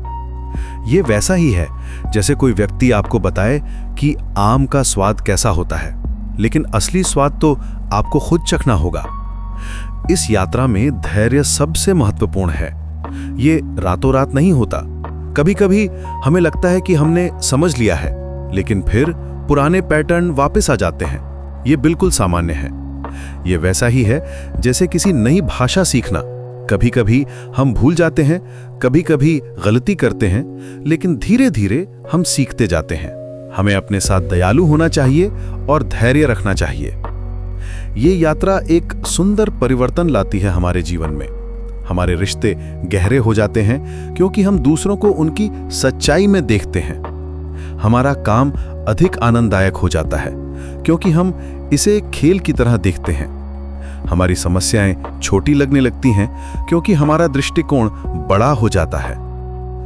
[SPEAKER 2] ये वैसा ही है जैसे कोई व्यक्ति आपको बताए कि आम का स्वाद कैसा होता है, लेकिन असली स्वाद तो आपको खुद चखना होगा। इस यात्रा में धैर्य सबसे महत्वपूर्ण है। ये रातों रात नहीं होता। कभी कभी हमें लगता है कि हमने समझ लिया है, लेकिन फिर पुराने पैटर्न वापस आ जाते हैं। ये बिल्कुल सामान्य है। ये वैसा ही है जैसे किसी नई भाषा सीखना। कभी कभी हम भूल जाते हैं, कभी कभी गलती करते हैं, लेकिन धीरे धीरे हम सीखते जाते हैं। हमें अपने साथ दयालु होना चाहिए और धैर्य रखना चाहिए। ये यात्रा एक सुंदर परिवर्तन लाती है हमारे जीवन में। हमारे रिश्ते गहरे हो जाते हैं क्योंकि हम दूसरों को उनकी सच्चाई में देखते हैं। हमारा काम अधिक आनंददायक हो जाता है क्योंकि हम इसे एक खेल की तरह देखते हैं। हमारी समस्याएं छोटी लगने लगती हैं क्योंकि हमारा दृष्टिकोण बड़ा हो जाता है।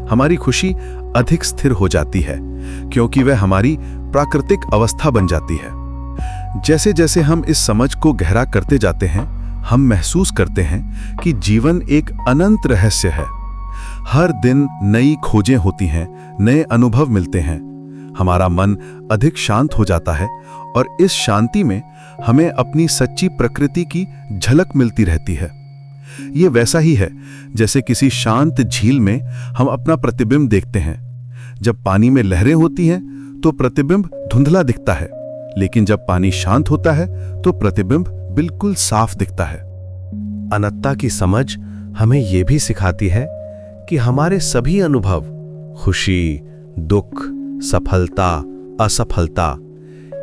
[SPEAKER 2] हमारी खुशी अधिक स्थिर हो जाती है क्योंकि वह हमारी प्राकृतिक अवस्था बन जाती है। जैसे जैसे हम इस समझ को गहरा करते जाते हैं, हम महसूस करते हैं कि जीवन एक अनंत रहस्य है। हर दिन नई खोजें होती हैं, नए अनुभव मिलते हैं। हमारा मन अधिक शांत हो जाता है और इस शांति में हमें अपनी सच्ची प्रकृति की झलक मिलती रहती है। ये वैसा ही है जैसे किसी शांत झील में हम अपना प्रतिबिंब देखते हैं। जब पानी में लहरें होती हैं तो प्रतिबिंब धुंधला दिखता है,
[SPEAKER 3] लेकिन जब पानी शांत होता है तो प्रतिबिंब बिल्कुल साफ दिखता है।
[SPEAKER 5] अनंतता की समझ हमें यह भी सिखाती है कि हमारे सभी अनुभव, खुशी, दुख, सफलता, असफलता,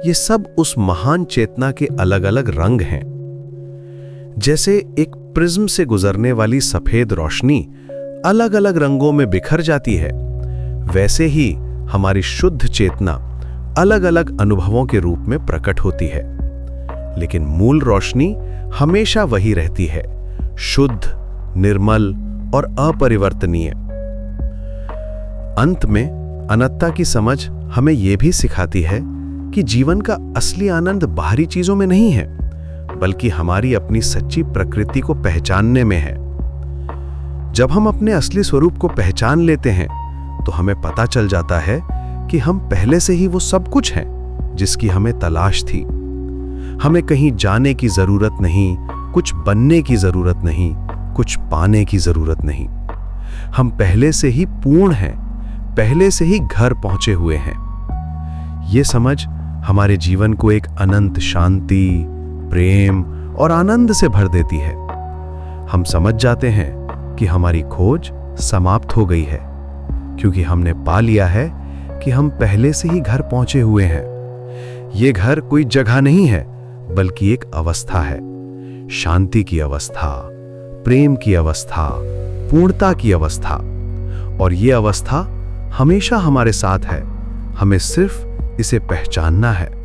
[SPEAKER 5] ये सब उस महान चेतना के अलग-अलग रंग हैं। जैसे एक प्रिज्म से गुजरने वाली सफेद रोशनी अलग-अलग रंगों में बिखर जाती है, वैसे ही हमारी शुद्ध चेतना अलग-अलग अनुभवों के रूप में प्रकट होती है, लेकिन मूल रोशनी हमेशा वही रहती है, शुद्ध, निर्मल और अपरिवर्तनीय। अंत में अनंतता की समझ हमें यह भी सिखाती है कि जीवन का असली आनंद बाहरी चीजों में नहीं है, बल्कि हमारी अपनी सच्ची प्रकृति को पहचानने में है। जब हम अपने असली स्वरूप को पहचान लेते हैं तो हमें पता चल जाता है कि हम पहले से ही वो सब कुछ हैं जिसकी हमें तलाश थी। हमें कहीं जाने की जरूरत नहीं, कुछ बनने की जरूरत नहीं, कुछ पाने की जरूरत नहीं। हम पहले से ही पूर्ण हैं, पहले से ही घर पहुंचे हुए हैं। ये समझ हमारे जीवन को एक अनंत शांति, प्रेम और आनंद से भर देती है। हम समझ जाते हैं कि हमारी खोज समाप्त हो गई है, क्योंकि हमने पा लिया है कि हम पहले से ही घर पहुंचे हुए हैं। ये घर कोई जगह नहीं है, बल्कि एक अवस्था है, शांति की अवस्था, प्रेम की अवस्था, पूर्णता की अवस्था। और ये अवस्था हमेशा हमारे साथ है, हमें सिर्फ इसे पहचानना है।